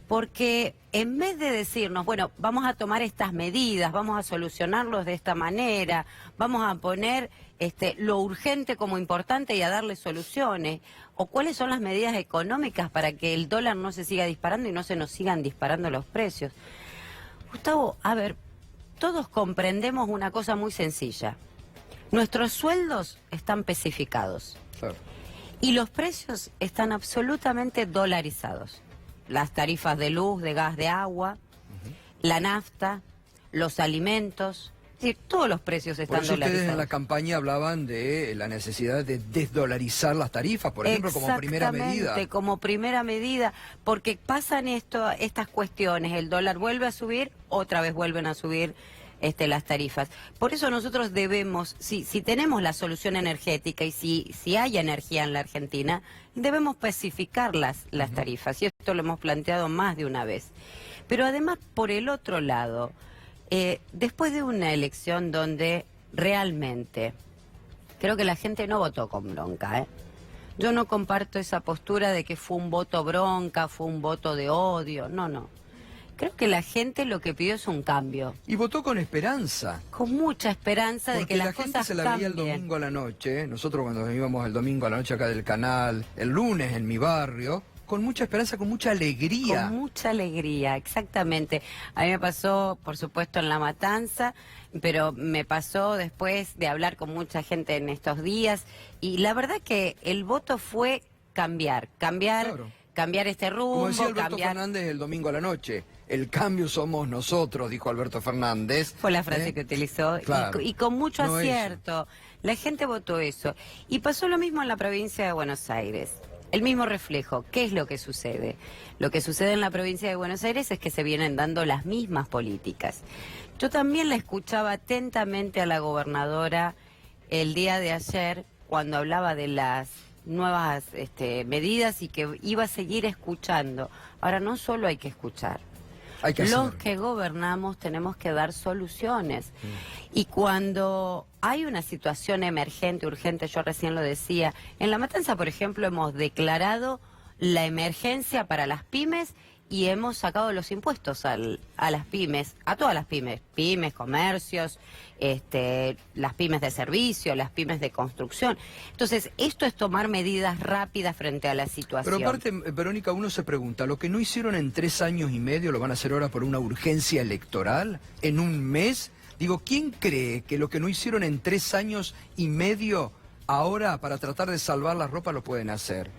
Speaker 9: porque en vez de decirnos, bueno, vamos a tomar estas medidas, vamos a solucionarlos de esta manera, vamos a poner lo urgente como importante y a darle soluciones, o cuáles son las medidas económicas para que el dólar no se siga disparando y no se nos sigan disparando los precios. Gustavo, a ver, todos comprendemos una cosa muy sencilla. Nuestros sueldos están especificados. Claro. Y los precios están absolutamente dolarizados. Las tarifas de luz, de gas, de agua, la nafta, los alimentos, es decir, todos los precios están dolarizados.
Speaker 1: Por eso ustedes en la campaña hablaban de la necesidad de desdolarizar las tarifas, por ejemplo, como primera medida.
Speaker 9: Exactamente, como primera medida, porque pasan estas cuestiones, el dólar vuelve a subir, otra vez vuelven a subir las tarifas. Por eso nosotros debemos, si tenemos la solución energética y si hay energía en la Argentina, debemos especificar las tarifas, y esto lo hemos planteado más de una vez. Pero además, por el otro lado, después de una elección donde realmente creo que la gente no votó con bronca, yo no comparto esa postura de que fue un voto bronca, fue un voto de odio, no. Creo que la gente lo que pidió es un cambio.
Speaker 1: Y votó con esperanza.
Speaker 9: Con mucha esperanza de que las cosas cambien. Porque la gente se la veía el domingo a la noche, nosotros cuando íbamos el domingo a la noche acá del canal, el lunes en mi barrio, con mucha esperanza, con mucha alegría. Con mucha alegría, exactamente. A mí me pasó, por supuesto, en La Matanza, pero me pasó después de hablar con mucha gente en estos días, y la verdad que el voto fue cambiar este rumbo.
Speaker 1: Como decía Alberto Fernández el domingo a la noche, el cambio somos nosotros, dijo Alberto Fernández.
Speaker 9: Fue la frase que utilizó, claro, y con mucho acierto. Eso. La gente votó eso. Y pasó lo mismo en la provincia de Buenos Aires. El mismo reflejo. ¿Qué es lo que sucede? Lo que sucede en la provincia de Buenos Aires es que se vienen dando las mismas políticas. Yo también la escuchaba atentamente a la gobernadora el día de ayer cuando hablaba de las nuevas medidas y que iba a seguir escuchando. Ahora, no solo hay que escuchar. Los que gobernamos tenemos que dar soluciones. Y cuando hay una situación emergente, urgente, yo recién lo decía, en La Matanza, por ejemplo, hemos declarado la emergencia para las pymes y hemos sacado los impuestos a las pymes, a todas las pymes, comercios, las pymes de servicio, las pymes de construcción. Entonces, esto es tomar medidas rápidas frente a la situación.
Speaker 1: Pero aparte, Verónica, uno se pregunta, ¿lo que no hicieron en 3 años y medio lo van a hacer ahora por una urgencia electoral? ¿En un mes? Digo, ¿quién cree que lo que no hicieron en 3 años y medio ahora para tratar de salvar la ropa lo pueden hacer?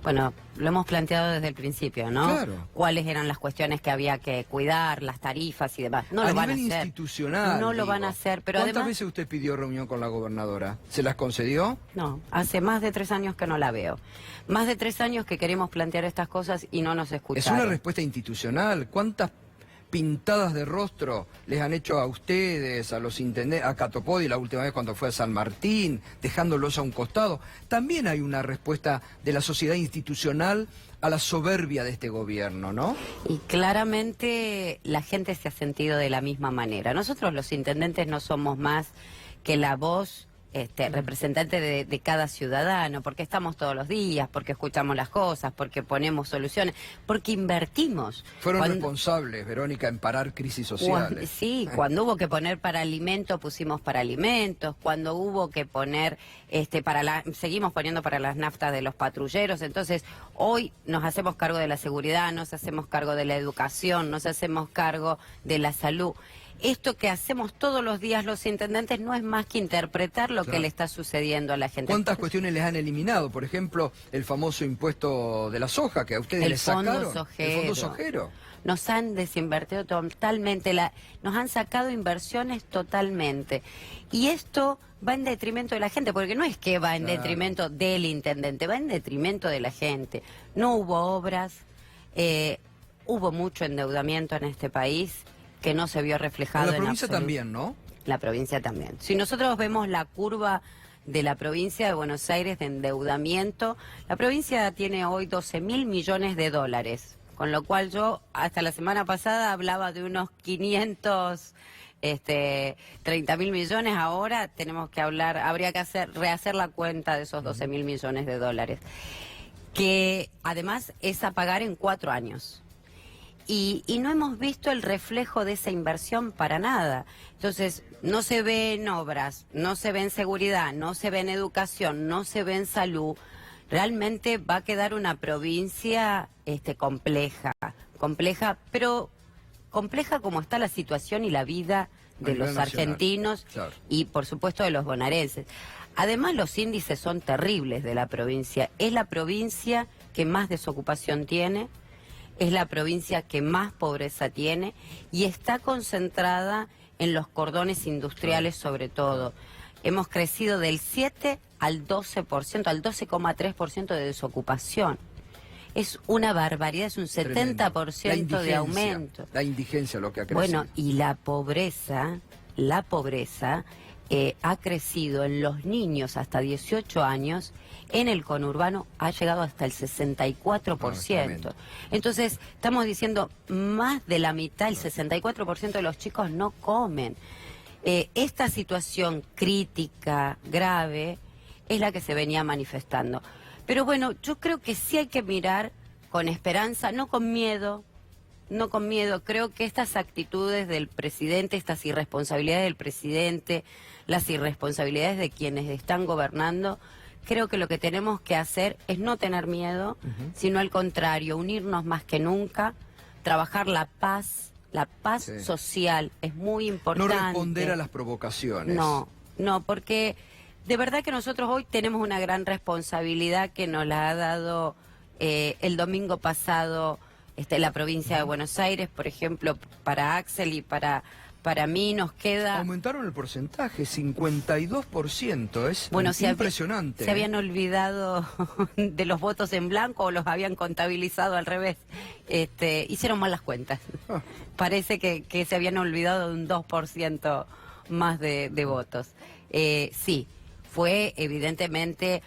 Speaker 9: Bueno, lo hemos planteado desde el principio, ¿no?
Speaker 1: Claro.
Speaker 9: ¿Cuáles eran las cuestiones que había que cuidar, las tarifas y demás? No
Speaker 1: a
Speaker 9: lo van a
Speaker 1: nivel
Speaker 9: hacer.
Speaker 1: institucional.
Speaker 9: No lo
Speaker 1: digo.
Speaker 9: van a hacer, pero
Speaker 1: ¿Cuántas
Speaker 9: además...
Speaker 1: veces usted pidió reunión con la gobernadora? ¿Se las concedió?
Speaker 9: No, hace más de 3 años que no la veo. Más de 3 años que queremos plantear estas cosas y no nos
Speaker 1: Es
Speaker 9: escucharon.
Speaker 1: una respuesta institucional. ¿Cuántas pintadas de rostro les han hecho a ustedes, a los intendentes, a Catopodi la última vez cuando fue a San Martín, dejándolos a un costado? También hay una respuesta de la sociedad institucional a la soberbia de este gobierno, ¿no?
Speaker 9: Y claramente la gente se ha sentido de la misma manera. Nosotros los intendentes no somos más que la voz representante de cada ciudadano, porque estamos todos los días, porque escuchamos las cosas, porque ponemos soluciones, porque invertimos.
Speaker 1: Fueron responsables, Verónica, en parar crisis sociales.
Speaker 9: Sí, cuando hubo que poner para alimentos, pusimos para alimentos, cuando hubo que poner, seguimos poniendo para las naftas de los patrulleros. Entonces, hoy nos hacemos cargo de la seguridad, nos hacemos cargo de la educación, nos hacemos cargo de la salud. Esto que hacemos todos los días los intendentes no es más que interpretar lo que le está sucediendo a la gente.
Speaker 1: ¿Cuántas cuestiones les han eliminado? Por ejemplo, el famoso impuesto de la soja que a ustedes les sacaron. El fondo sojero.
Speaker 9: Nos han desinvertido totalmente, nos han sacado inversiones totalmente. Y esto va en detrimento de la gente, porque no es que va en detrimento del intendente, va en detrimento de la gente. No hubo obras, hubo mucho endeudamiento en este país que no se vio reflejado en
Speaker 1: la provincia también, ¿no?
Speaker 9: La provincia también. Si nosotros vemos la curva de la provincia de Buenos Aires de endeudamiento, la provincia tiene hoy 12.000 millones de dólares, con lo cual yo hasta la semana pasada hablaba de unos 530.000 millones, ahora tenemos que hablar, habría que rehacer la cuenta de esos 12.000 millones de dólares, que además es a pagar en 4 años. Y no hemos visto el reflejo de esa inversión para nada. Entonces, no se ve en obras, no se ve en seguridad, no se ve en educación, no se ve en salud. Realmente va a quedar una provincia compleja, pero compleja como está la situación y la vida de los argentinos y, por supuesto, de los bonaerenses. Además, los índices son terribles de la provincia. Es la provincia que más desocupación tiene, es la provincia que más pobreza tiene y está concentrada en los cordones industriales sobre todo. Hemos crecido del 7 al 12%, al 12,3% de desocupación. Es una barbaridad, es un 70% de aumento.
Speaker 1: La indigencia lo que ha crecido.
Speaker 9: Bueno, y la pobreza ha crecido en los niños hasta 18 años, en el conurbano ha llegado hasta el 64%. Entonces, estamos diciendo, más de la mitad, el 64% de los chicos no comen. Esta situación crítica, grave, es la que se venía manifestando. Pero bueno, yo creo que sí hay que mirar con esperanza, no con miedo. No con miedo, creo que estas actitudes del presidente, estas irresponsabilidades del presidente, las irresponsabilidades de quienes están gobernando, creo que lo que tenemos que hacer es no tener miedo, sino al contrario, unirnos más que nunca, trabajar la paz social es muy importante.
Speaker 1: No responder a las provocaciones.
Speaker 9: No, porque de verdad que nosotros hoy tenemos una gran responsabilidad que nos la ha dado el domingo pasado la provincia de Buenos Aires, por ejemplo, para Axel y para mí nos queda...
Speaker 1: Aumentaron el porcentaje, 52%, es impresionante.
Speaker 9: ¿Se habían olvidado de los votos en blanco o los habían contabilizado al revés? Hicieron mal las cuentas. Parece que se habían olvidado de un 2% más de votos. Sí, fue evidentemente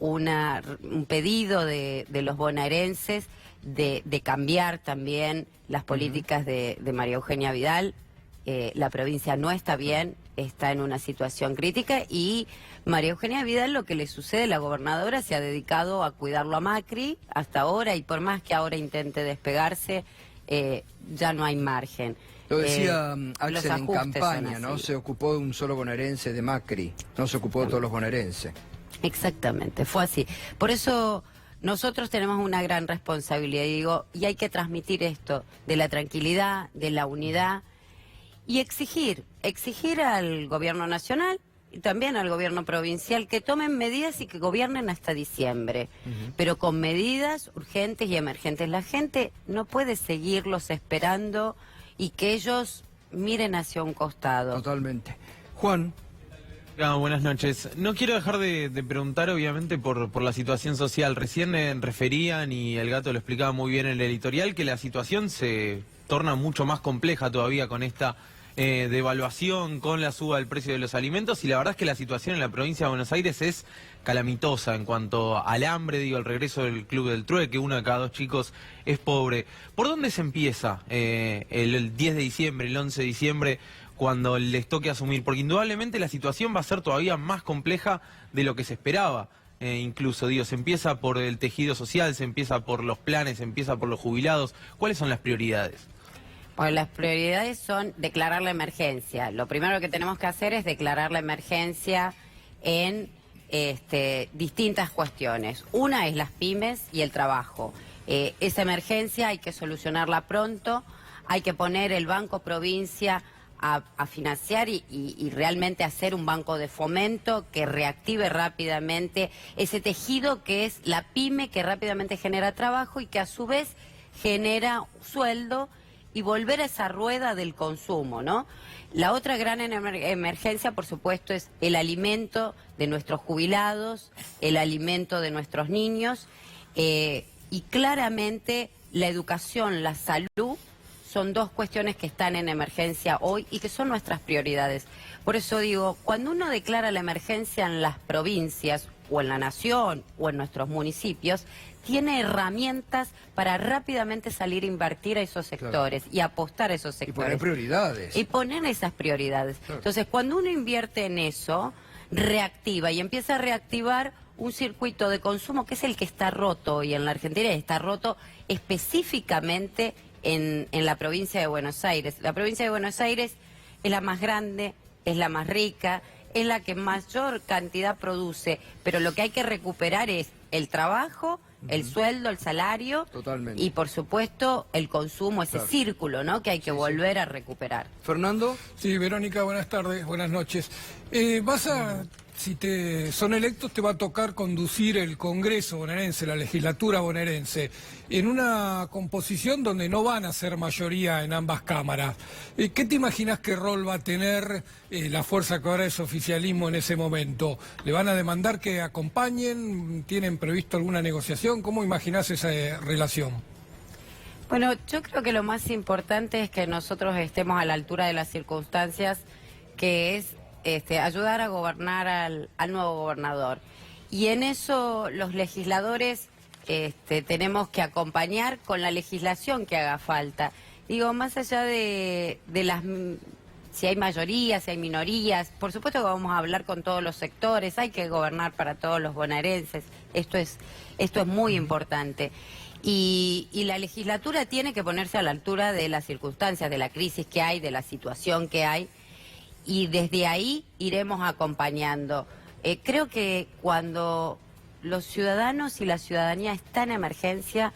Speaker 9: un pedido de los bonaerenses de cambiar también las políticas de María Eugenia Vidal. La provincia no está bien, está en una situación crítica y María Eugenia Vidal, lo que le sucede, la gobernadora se ha dedicado a cuidarlo a Macri hasta ahora y por más que ahora intente despegarse, ya no hay margen.
Speaker 1: Lo decía Axel en campaña, ¿no? Se ocupó de un solo bonaerense de Macri, no se ocupó de todos los bonaerenses.
Speaker 9: Exactamente, fue así. Por eso nosotros tenemos una gran responsabilidad, y hay que transmitir esto de la tranquilidad, de la unidad y exigir al gobierno nacional y también al gobierno provincial, que tomen medidas y que gobiernen hasta diciembre, pero con medidas urgentes y emergentes. La gente no puede seguirlos esperando y que ellos miren hacia un costado.
Speaker 1: Totalmente. Juan.
Speaker 10: Buenas noches. No quiero dejar de preguntar, obviamente, por la situación social. Recién referían, y el Gato lo explicaba muy bien en el editorial, que la situación se torna mucho más compleja todavía con esta devaluación, con la suba del precio de los alimentos, y la verdad es que la situación en la provincia de Buenos Aires es calamitosa en cuanto al hambre, el regreso del Club del Trueque, 1 de cada 2 chicos es pobre. ¿Por dónde se empieza el 10 de diciembre, el 11 de diciembre, cuando les toque asumir? Porque indudablemente la situación va a ser todavía más compleja de lo que se esperaba. Incluso, se empieza por el tejido social, se empieza por los planes, se empieza por los jubilados. ¿Cuáles son las prioridades?
Speaker 9: Bueno, las prioridades son declarar la emergencia. Lo primero que tenemos que hacer es declarar la emergencia en distintas cuestiones. Una es las pymes y el trabajo. Esa emergencia hay que solucionarla pronto, hay que poner el Banco Provincia a financiar y realmente hacer un banco de fomento que reactive rápidamente ese tejido que es la pyme, que rápidamente genera trabajo y que a su vez genera sueldo, y volver a esa rueda del consumo, ¿no? La otra gran emergencia, por supuesto, es el alimento de nuestros jubilados, el alimento de nuestros niños, y claramente la educación, la salud, son 2 cuestiones que están en emergencia hoy y que son nuestras prioridades. Por eso digo, cuando uno declara la emergencia en las provincias, o en la nación, o en nuestros municipios, tiene herramientas para rápidamente salir a invertir a esos sectores, claro, y apostar a esos sectores.
Speaker 1: Y poner prioridades.
Speaker 9: Y poner esas prioridades. Claro. Entonces, cuando uno invierte en eso, reactiva y empieza a reactivar un circuito de consumo que es el que está roto hoy en la Argentina, y está roto específicamente en la provincia de Buenos Aires. La provincia de Buenos Aires es la más grande, es la más rica, es la que mayor cantidad produce, pero lo que hay que recuperar es el trabajo, el sueldo, el salario.
Speaker 1: Totalmente.
Speaker 9: Y por supuesto el consumo, ese
Speaker 1: claro,
Speaker 9: círculo, ¿no?, que hay que volver a recuperar.
Speaker 1: Fernando.
Speaker 6: Sí, Verónica, buenas tardes, buenas noches. Si son electos, te va a tocar conducir el Congreso bonaerense, la legislatura bonaerense, en una composición donde no van a ser mayoría en ambas cámaras. ¿Qué te imaginas qué rol va a tener la fuerza que ahora es oficialismo en ese momento? ¿Le van a demandar que acompañen? ¿Tienen previsto alguna negociación? ¿Cómo imaginás esa relación?
Speaker 9: Bueno, yo creo que lo más importante es que nosotros estemos a la altura de las circunstancias, que es ayudar a gobernar al nuevo gobernador. Y en eso los legisladores tenemos que acompañar con la legislación que haga falta. Digo, más allá de si hay mayorías, si hay minorías, por supuesto que vamos a hablar con todos los sectores, hay que gobernar para todos los bonaerenses, esto es muy importante. Y la legislatura tiene que ponerse a la altura de las circunstancias, de la crisis que hay, de la situación que hay, y desde ahí iremos acompañando. Creo que cuando los ciudadanos y la ciudadanía están en emergencia,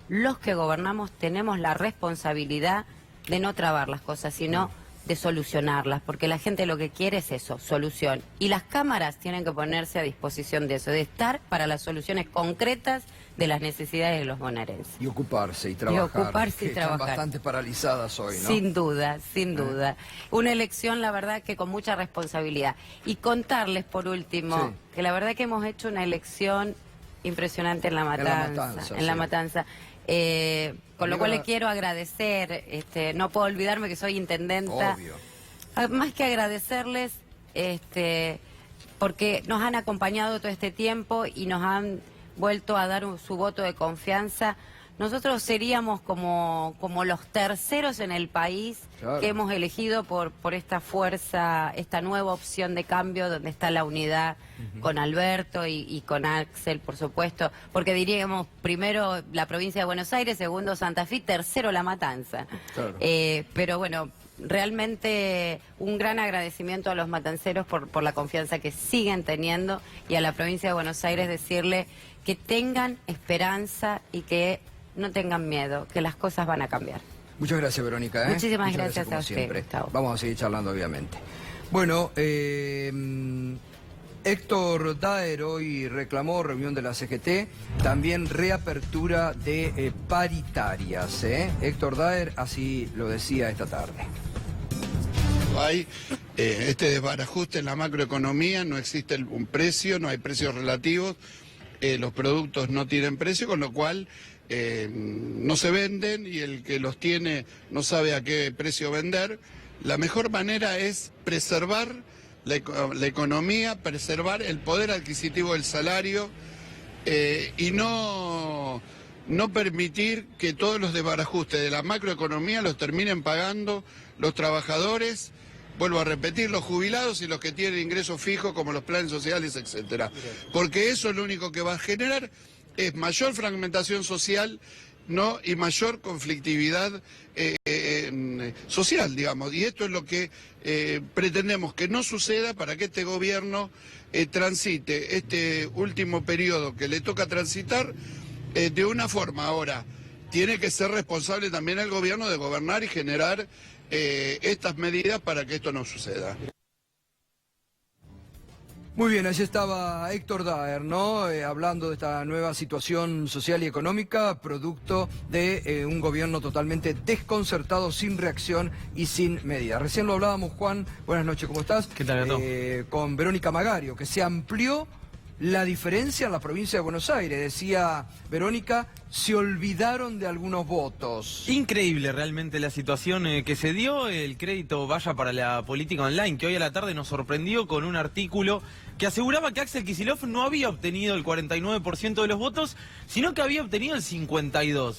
Speaker 9: los que gobernamos tenemos la responsabilidad de no trabar las cosas, sino de solucionarlas, porque la gente lo que quiere es eso, solución. Y las cámaras tienen que ponerse a disposición de eso, de estar para las soluciones concretas de las necesidades de los bonaerenses.
Speaker 1: Y ocuparse y trabajar.
Speaker 9: Y ocuparse y trabajar.
Speaker 1: Están bastante paralizadas hoy, ¿no?
Speaker 9: Sin duda, sin duda. Una elección, la verdad, que con mucha responsabilidad. Y contarles, por último, que la verdad que hemos hecho una elección impresionante en La Matanza. En La Matanza. Con lo cual le quiero agradecer, no puedo olvidarme que soy intendenta.
Speaker 1: Obvio.
Speaker 9: Más que agradecerles, porque nos han acompañado todo este tiempo y nos han vuelto a dar su voto de confianza. Nosotros seríamos como los terceros en el país, claro, que hemos elegido por esta fuerza, esta nueva opción de cambio, donde está la unidad con Alberto y con Axel, por supuesto, porque diríamos primero la provincia de Buenos Aires, segundo Santa Fe, tercero La Matanza. Claro. Pero bueno, realmente un gran agradecimiento a los matanceros por la confianza que siguen teniendo, y a la provincia de Buenos Aires decirle que tengan esperanza y que no tengan miedo, que las cosas van a cambiar.
Speaker 1: Muchas gracias, Verónica.
Speaker 9: Muchísimas gracias
Speaker 1: como
Speaker 9: a usted,
Speaker 1: siempre.
Speaker 9: Gustavo.
Speaker 1: Vamos a seguir charlando, obviamente. Bueno, Héctor Daer hoy reclamó reunión de la CGT, también reapertura de paritarias. Héctor Daer así lo decía esta tarde.
Speaker 11: Hay este desbarajuste en la macroeconomía, no existe un precio, no hay precios relativos, los productos no tienen precio, con lo cual no se venden y el que los tiene no sabe a qué precio vender. La mejor manera es preservar la economía, preservar el poder adquisitivo del salario y no permitir que todos los desbarajustes de la macroeconomía los terminen pagando los trabajadores, vuelvo a repetir, los jubilados y los que tienen ingresos fijos como los planes sociales, etcétera. Porque eso lo único que va a generar es mayor fragmentación social, ¿no? Y mayor conflictividad social, digamos. Y esto es lo que pretendemos que no suceda para que este gobierno transite este último periodo que le toca transitar de una forma. Ahora, tiene que ser responsable también el gobierno de gobernar y generar estas medidas para que esto no suceda.
Speaker 1: Muy bien, allí estaba Héctor Daer, ¿no? Hablando de esta nueva situación social y económica, producto de un gobierno totalmente desconcertado, sin reacción y sin medidas. Recién lo hablábamos, Juan, buenas noches, ¿cómo estás?
Speaker 10: ¿Qué tal, Gato?
Speaker 1: Con Verónica Magario, que se amplió la diferencia en la provincia de Buenos Aires. Decía Verónica, se olvidaron de algunos votos.
Speaker 10: Increíble realmente la situación que se dio. El crédito vaya para la política online, que hoy a la tarde nos sorprendió con un artículo que aseguraba que Axel Kicillof no había obtenido el 49% de los votos, sino que había obtenido el 52%.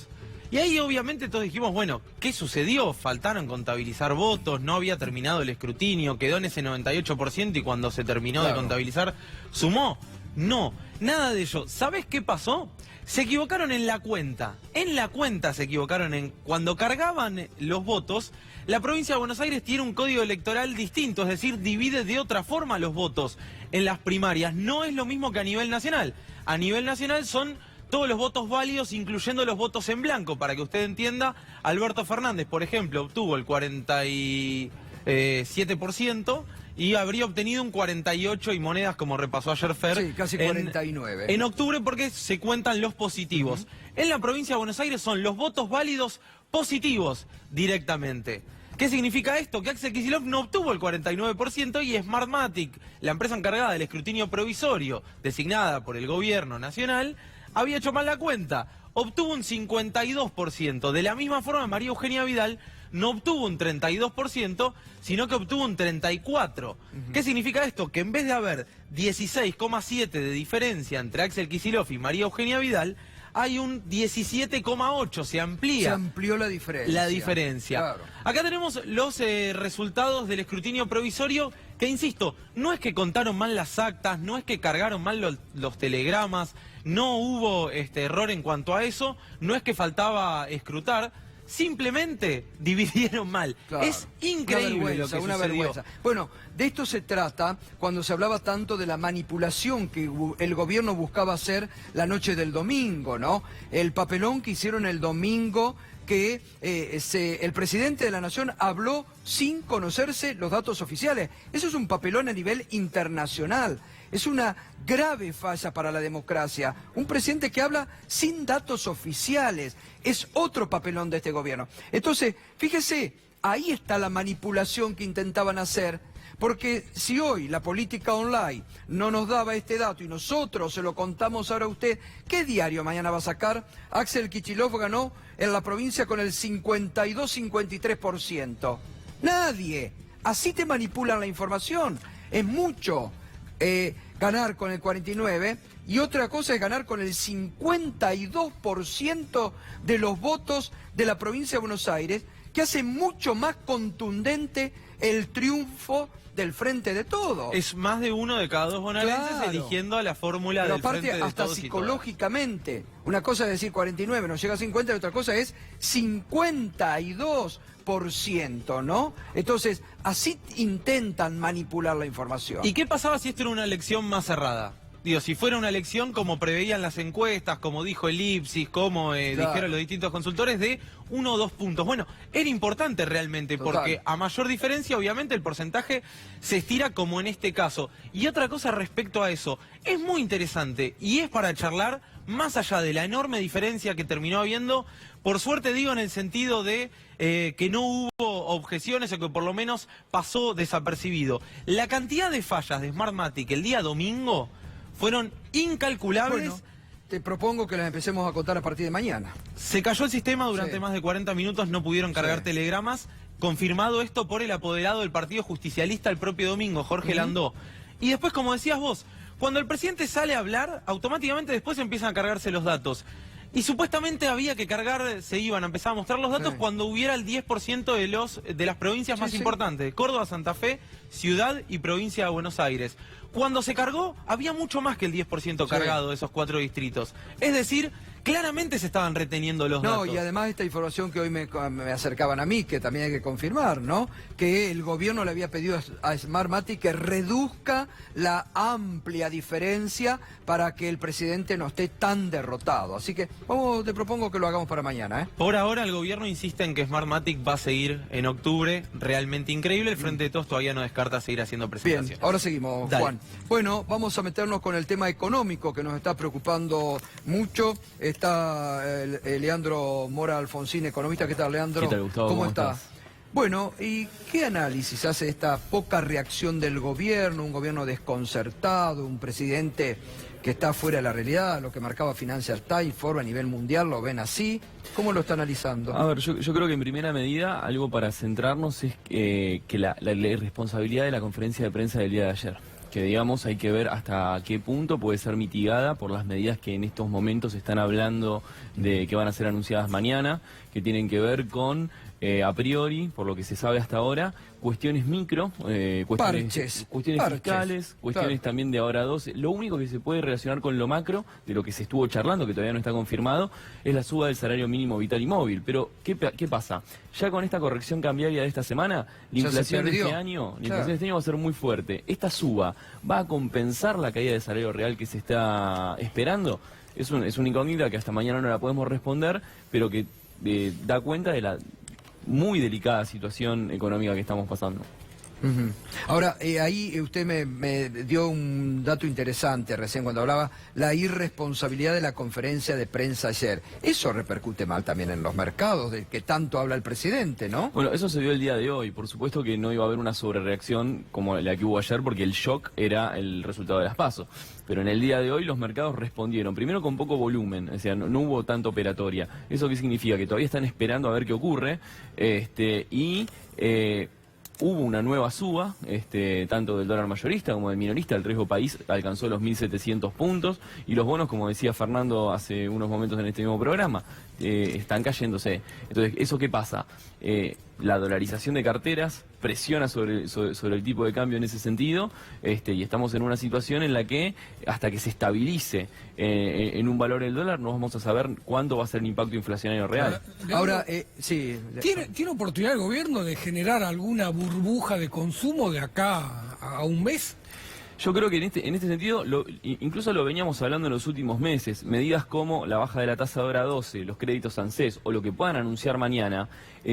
Speaker 10: Y ahí obviamente todos dijimos, bueno, ¿qué sucedió? Faltaron contabilizar votos, no había terminado el escrutinio, quedó en ese 98% y cuando se terminó de contabilizar, sumó. No, nada de ello. ¿Sabes qué pasó? Se equivocaron en la cuenta. En la cuenta se equivocaron cuando cargaban los votos. La provincia de Buenos Aires tiene un código electoral distinto, es decir, divide de otra forma los votos en las primarias. No es lo mismo que a nivel nacional. A nivel nacional son todos los votos válidos, incluyendo los votos en blanco. Para que usted entienda, Alberto Fernández, por ejemplo, obtuvo el 47%. Y habría obtenido un 48 y monedas, como repasó ayer Fer.
Speaker 1: Sí, casi 49.
Speaker 10: En octubre, porque se cuentan los positivos. En la provincia de Buenos Aires son los votos válidos positivos directamente. ¿Qué significa esto? Que Axel Kicillof no obtuvo el 49% y Smartmatic, la empresa encargada del escrutinio provisorio, designada por el gobierno nacional, había hecho mal la cuenta. Obtuvo un 52%. De la misma forma, María Eugenia Vidal no obtuvo un 32%, sino que obtuvo un 34%. ¿Qué significa esto? Que en vez de haber 16,7 de diferencia entre Axel Kicillof y María Eugenia Vidal, hay un 17,8, se amplía.
Speaker 1: Se amplió la diferencia. Claro.
Speaker 10: Acá tenemos los resultados del escrutinio provisorio, que insisto, no es que contaron mal las actas, no es que cargaron mal los telegramas, no hubo error en cuanto a eso, no es que faltaba escrutar, simplemente dividieron mal. Claro. Es increíble lo que sucedió.
Speaker 1: Vergüenza. Bueno, de esto se trata cuando se hablaba tanto de la manipulación que el gobierno buscaba hacer la noche del domingo, ¿no? El papelón que hicieron el domingo, que el presidente de la Nación habló sin conocerse los datos oficiales. Eso es un papelón a nivel internacional. Es una grave falla para la democracia. Un presidente que habla sin datos oficiales. Es otro papelón de este gobierno. Entonces, fíjese, ahí está la manipulación que intentaban hacer. Porque si hoy la política online no nos daba este dato y nosotros se lo contamos ahora a usted, ¿qué diario mañana va a sacar? Axel Kicillof ganó en la provincia con el 52-53%. Nadie. Así te manipulan la información. Es mucho. Ganar con el 49% y otra cosa es ganar con el 52% de los votos de la provincia de Buenos Aires, que hace mucho más contundente el triunfo del Frente de Todos.
Speaker 10: Es más de uno de cada dos bonaerenses eligiendo a la fórmula del Frente de Todos.
Speaker 1: Pero aparte, hasta psicológicamente, una cosa es decir 49, no llega a 50, y otra cosa es 52%, ¿no? Entonces, así intentan manipular la información.
Speaker 10: ¿Y qué pasaba si esto era una elección más cerrada? digo, si fuera una elección como preveían las encuestas, como dijo el Ipsis, como dijeron los distintos consultores, de 1 o 2 puntos. Bueno, era importante realmente, porque a mayor diferencia, obviamente, el porcentaje se estira como en este caso. Y otra cosa respecto a eso, es muy interesante y es para charlar más allá de la enorme diferencia que terminó habiendo, por suerte digo en el sentido de que no hubo objeciones o que por lo menos pasó desapercibido. La cantidad de fallas de Smartmatic el día domingo fueron incalculables.
Speaker 1: Bueno, te propongo que las empecemos a contar a partir de mañana.
Speaker 10: Se cayó el sistema durante más de 40 minutos, no pudieron cargar telegramas. Confirmado esto por el apoderado del Partido Justicialista el propio domingo, Jorge Landó. Y después, como decías vos, cuando el presidente sale a hablar, automáticamente después empiezan a cargarse los datos. Y supuestamente había que cargar, se iban a empezar a mostrar los datos cuando hubiera el 10% de las provincias más importantes, Córdoba, Santa Fe, Ciudad y Provincia de Buenos Aires. Cuando se cargó, había mucho más que el 10% cargado de esos 4 distritos. Es decir, claramente se estaban reteniendo los datos.
Speaker 1: No, y además esta información que hoy me acercaban a mí, que también hay que confirmar, ¿no? Que el gobierno le había pedido a Smartmatic que reduzca la amplia diferencia para que el presidente no esté tan derrotado. Así que te propongo que lo hagamos para mañana, ¿eh?
Speaker 10: Por ahora el gobierno insiste en que Smartmatic va a seguir en octubre, realmente increíble. El Frente de Todos todavía no descarta seguir haciendo presentaciones.
Speaker 1: Bien, ahora seguimos, Juan. Bueno, vamos a meternos con el tema económico que nos está preocupando mucho. Está Leandro Mora Alfonsín, economista. ¿Qué tal, Leandro?
Speaker 12: ¿Qué tal, Gustavo?
Speaker 1: ¿Cómo estás? Bueno, ¿y qué análisis hace esta poca reacción del gobierno, un gobierno desconcertado, un presidente que está fuera de la realidad? Lo que marcaba Financial Times, Forbes a nivel mundial, ¿lo ven así? ¿Cómo lo está analizando?
Speaker 12: A ver, yo creo que en primera medida algo para centrarnos es que la irresponsabilidad de la conferencia de prensa del día de ayer. Que digamos hay que ver hasta qué punto puede ser mitigada por las medidas que en estos momentos están hablando de que van a ser anunciadas mañana, que tienen que ver con, a priori, por lo que se sabe hasta ahora, cuestiones micro, cuestiones fiscales, cuestiones también de ahora 12. Lo único que se puede relacionar con lo macro, de lo que se estuvo charlando, que todavía no está confirmado, es la suba del salario mínimo vital y móvil. Pero, ¿qué pasa? Ya con esta corrección cambiaria de esta semana, la inflación de este año va a ser muy fuerte. Esta suba va a compensar la caída de salario real que se está esperando. Es una incógnita que hasta mañana no la podemos responder, pero que da cuenta de la muy delicada situación económica que estamos pasando.
Speaker 1: Ahora, ahí usted me dio un dato interesante recién cuando hablaba la irresponsabilidad de la conferencia de prensa ayer. Eso repercute mal también en los mercados, de que tanto habla el presidente, ¿no?
Speaker 12: Bueno, eso se vio el día de hoy. Por supuesto que no iba a haber una sobrereacción como la que hubo ayer, porque el shock era el resultado de las PASO. Pero en el día de hoy los mercados respondieron, primero con poco volumen, o sea, no hubo tanta operatoria. ¿Eso qué significa? Que todavía están esperando a ver qué ocurre, hubo una nueva suba, tanto del dólar mayorista como del minorista. El riesgo país alcanzó los 1.700 puntos y los bonos, como decía Fernando hace unos momentos en este mismo programa, están cayéndose. Entonces, ¿eso qué pasa? La dolarización de carteras presiona sobre el tipo de cambio en ese sentido, y estamos en una situación en la que hasta que se estabilice en un valor el dólar no vamos a saber cuándo va a ser el impacto inflacionario real.
Speaker 1: Ahora, sí.
Speaker 6: ¿Tiene oportunidad el gobierno de generar alguna burbuja de consumo de acá a un mes?
Speaker 12: Yo creo que en este sentido, incluso lo veníamos hablando en los últimos meses, medidas como la baja de la tasa de hora 12, los créditos ANSES o lo que puedan anunciar mañana,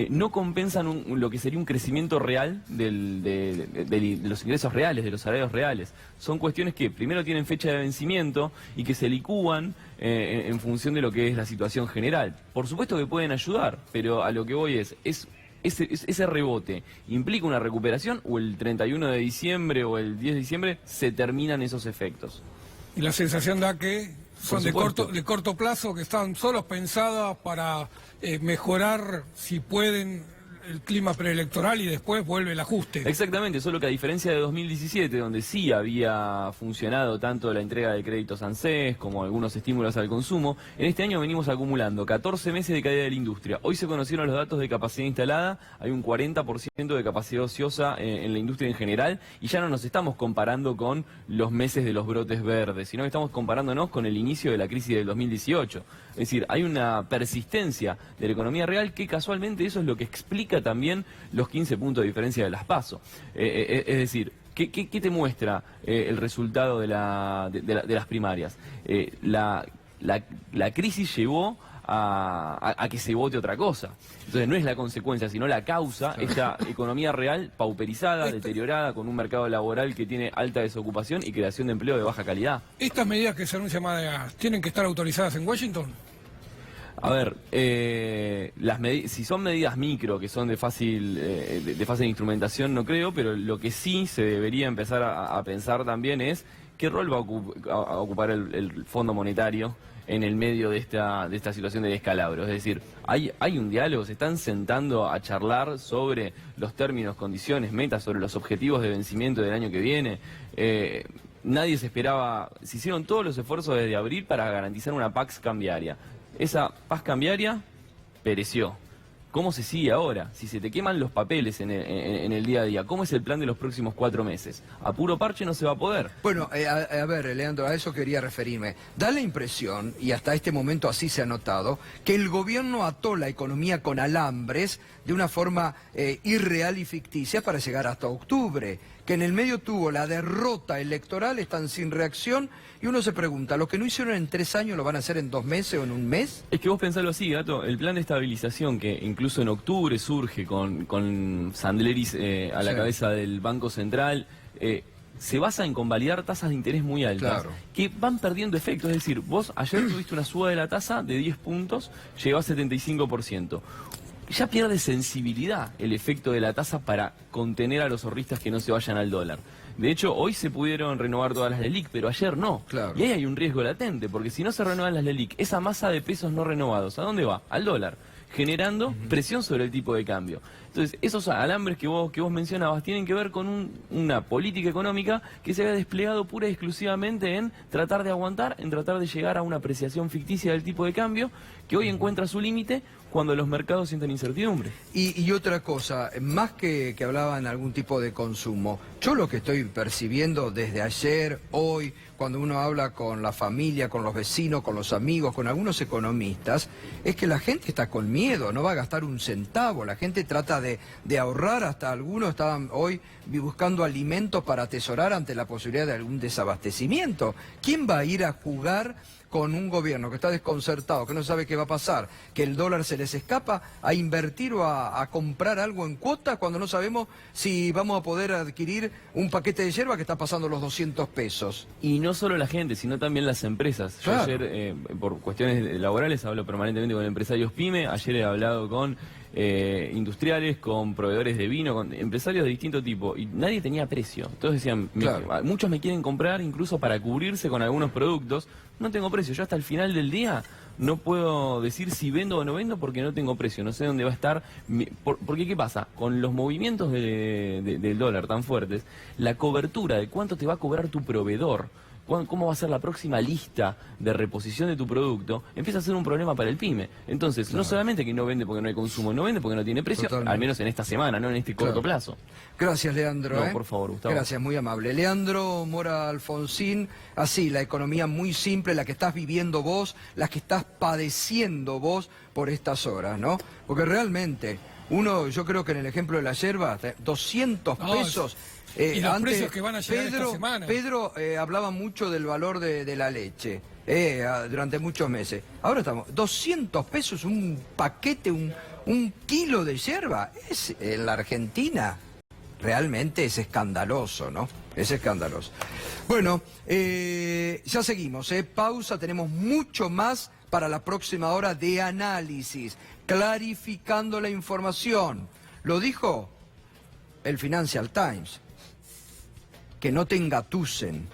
Speaker 12: no compensan lo que sería un crecimiento real de los ingresos reales, de los salarios reales. Son cuestiones que primero tienen fecha de vencimiento y que se licúan en función de lo que es la situación general. Por supuesto que pueden ayudar, pero a lo que voy es ese rebote implica una recuperación o el 31 de diciembre o el 10 de diciembre se terminan esos efectos.
Speaker 6: Y la sensación da que son de corto plazo, que están solos pensadas para mejorar, si pueden, el clima preelectoral y después vuelve el ajuste.
Speaker 12: Exactamente, solo que a diferencia de 2017, donde sí había funcionado tanto la entrega de créditos ANSES como algunos estímulos al consumo, en este año venimos acumulando 14 meses de caída de la industria. Hoy se conocieron los datos de capacidad instalada, hay un 40% de capacidad ociosa en la industria en general, y ya no nos estamos comparando con los meses de los brotes verdes, sino que estamos comparándonos con el inicio de la crisis del 2018. Es decir, hay una persistencia de la economía real que casualmente eso es lo que explica también los 15 puntos de diferencia de las PASO. Es decir, ¿Qué te muestra el resultado de las primarias? La crisis llevó a que se vote otra cosa. Entonces no es la consecuencia, sino la causa, esta economía real pauperizada, deteriorada, con un mercado laboral que tiene alta desocupación y creación de empleo de baja calidad.
Speaker 6: ¿Estas medidas que se anuncian tienen que estar autorizadas en Washington?
Speaker 12: A ver, si son medidas micro, que son de fácil instrumentación, no creo, pero lo que sí se debería empezar a pensar también es qué rol va a ocupar el Fondo Monetario en el medio de esta situación de descalabro. Es decir, hay un diálogo, se están sentando a charlar sobre los términos, condiciones, metas, sobre los objetivos de vencimiento del año que viene. Nadie se esperaba, se hicieron todos los esfuerzos desde abril para garantizar una pax cambiaria. Esa paz cambiaria pereció. ¿Cómo se sigue ahora? Si se te queman los papeles en el día a día, ¿cómo es el plan de los próximos 4 meses? A puro parche no se va a poder.
Speaker 1: Bueno, a ver, Leandro, a eso quería referirme. Da la impresión, y hasta este momento así se ha notado, que el gobierno ató la economía con alambres de una forma irreal y ficticia para llegar hasta octubre, que en el medio tuvo la derrota electoral, están sin reacción, y uno se pregunta, ¿lo que no hicieron en 3 años lo van a hacer en 2 meses o en 1 mes?
Speaker 12: Es que vos pensalo así, Gato, el plan de estabilización que incluso en octubre surge con Sandleris a la cabeza del Banco Central, se basa en convalidar tasas de interés muy altas, que van perdiendo efecto. Es decir, vos ayer tuviste una suba de la tasa de 10 puntos, llegó a 75%. Ya pierde sensibilidad el efecto de la tasa para contener a los ahorristas que no se vayan al dólar. De hecho, hoy se pudieron renovar todas las LELIQ, pero ayer no. Y ahí hay un riesgo latente, porque si no se renuevan las LELIQ, esa masa de pesos no renovados, ¿a dónde va? Al dólar, generando presión sobre el tipo de cambio. Entonces, esos alambres que vos mencionabas tienen que ver con una política económica que se había desplegado pura y exclusivamente en tratar de aguantar, en tratar de llegar a una apreciación ficticia del tipo de cambio, que hoy encuentra su límite cuando los mercados sienten incertidumbre.
Speaker 1: Y otra cosa, más que hablaban algún tipo de consumo, yo lo que estoy percibiendo desde ayer, hoy, cuando uno habla con la familia, con los vecinos, con los amigos, con algunos economistas, es que la gente está con miedo, no va a gastar un centavo, la gente trata de ahorrar, hasta algunos estaban hoy buscando alimentos para atesorar ante la posibilidad de algún desabastecimiento. ¿Quién va a ir a jugar con un gobierno que está desconcertado, que no sabe qué va a pasar, que el dólar se les escapa, a invertir o a comprar algo en cuotas cuando no sabemos si vamos a poder adquirir un paquete de yerba que está pasando los 200 pesos?
Speaker 12: Y no solo la gente, sino también las empresas. Yo ayer, por cuestiones laborales, hablo permanentemente con empresarios PYME, ayer he hablado con industriales, con proveedores de vino, con empresarios de distinto tipo, y nadie tenía precio. Todos decían, muchos me quieren comprar incluso para cubrirse con algunos productos, no tengo precio. Yo hasta el final del día no puedo decir si vendo o no vendo porque no tengo precio, no sé dónde va a estar. Porque ¿qué pasa? Con los movimientos del dólar tan fuertes, la cobertura de cuánto te va a cobrar tu proveedor, cómo va a ser la próxima lista de reposición de tu producto, empieza a ser un problema para el PYME. Entonces, no solamente que no vende porque no hay consumo, no vende porque no tiene precio, al menos en esta semana, no en este corto plazo.
Speaker 1: Gracias, Leandro.
Speaker 12: No, por favor, Gustavo.
Speaker 1: Gracias, muy amable. Leandro Mora Alfonsín, así, la economía muy simple, la que estás viviendo vos, la que estás padeciendo vos por estas horas, ¿no? Porque realmente, yo creo que en el ejemplo de la yerba, 200 pesos...
Speaker 6: y los precios que van a llegar esta semana.
Speaker 1: Pedro hablaba mucho del valor de la leche durante muchos meses. Ahora estamos, 200 pesos un paquete, un kilo de yerba. En la Argentina realmente es escandaloso, ¿no? Es escandaloso. Bueno, ya seguimos, pausa, tenemos mucho más para la próxima hora de análisis, clarificando la información. Lo dijo el Financial Times. Que no te engatusen.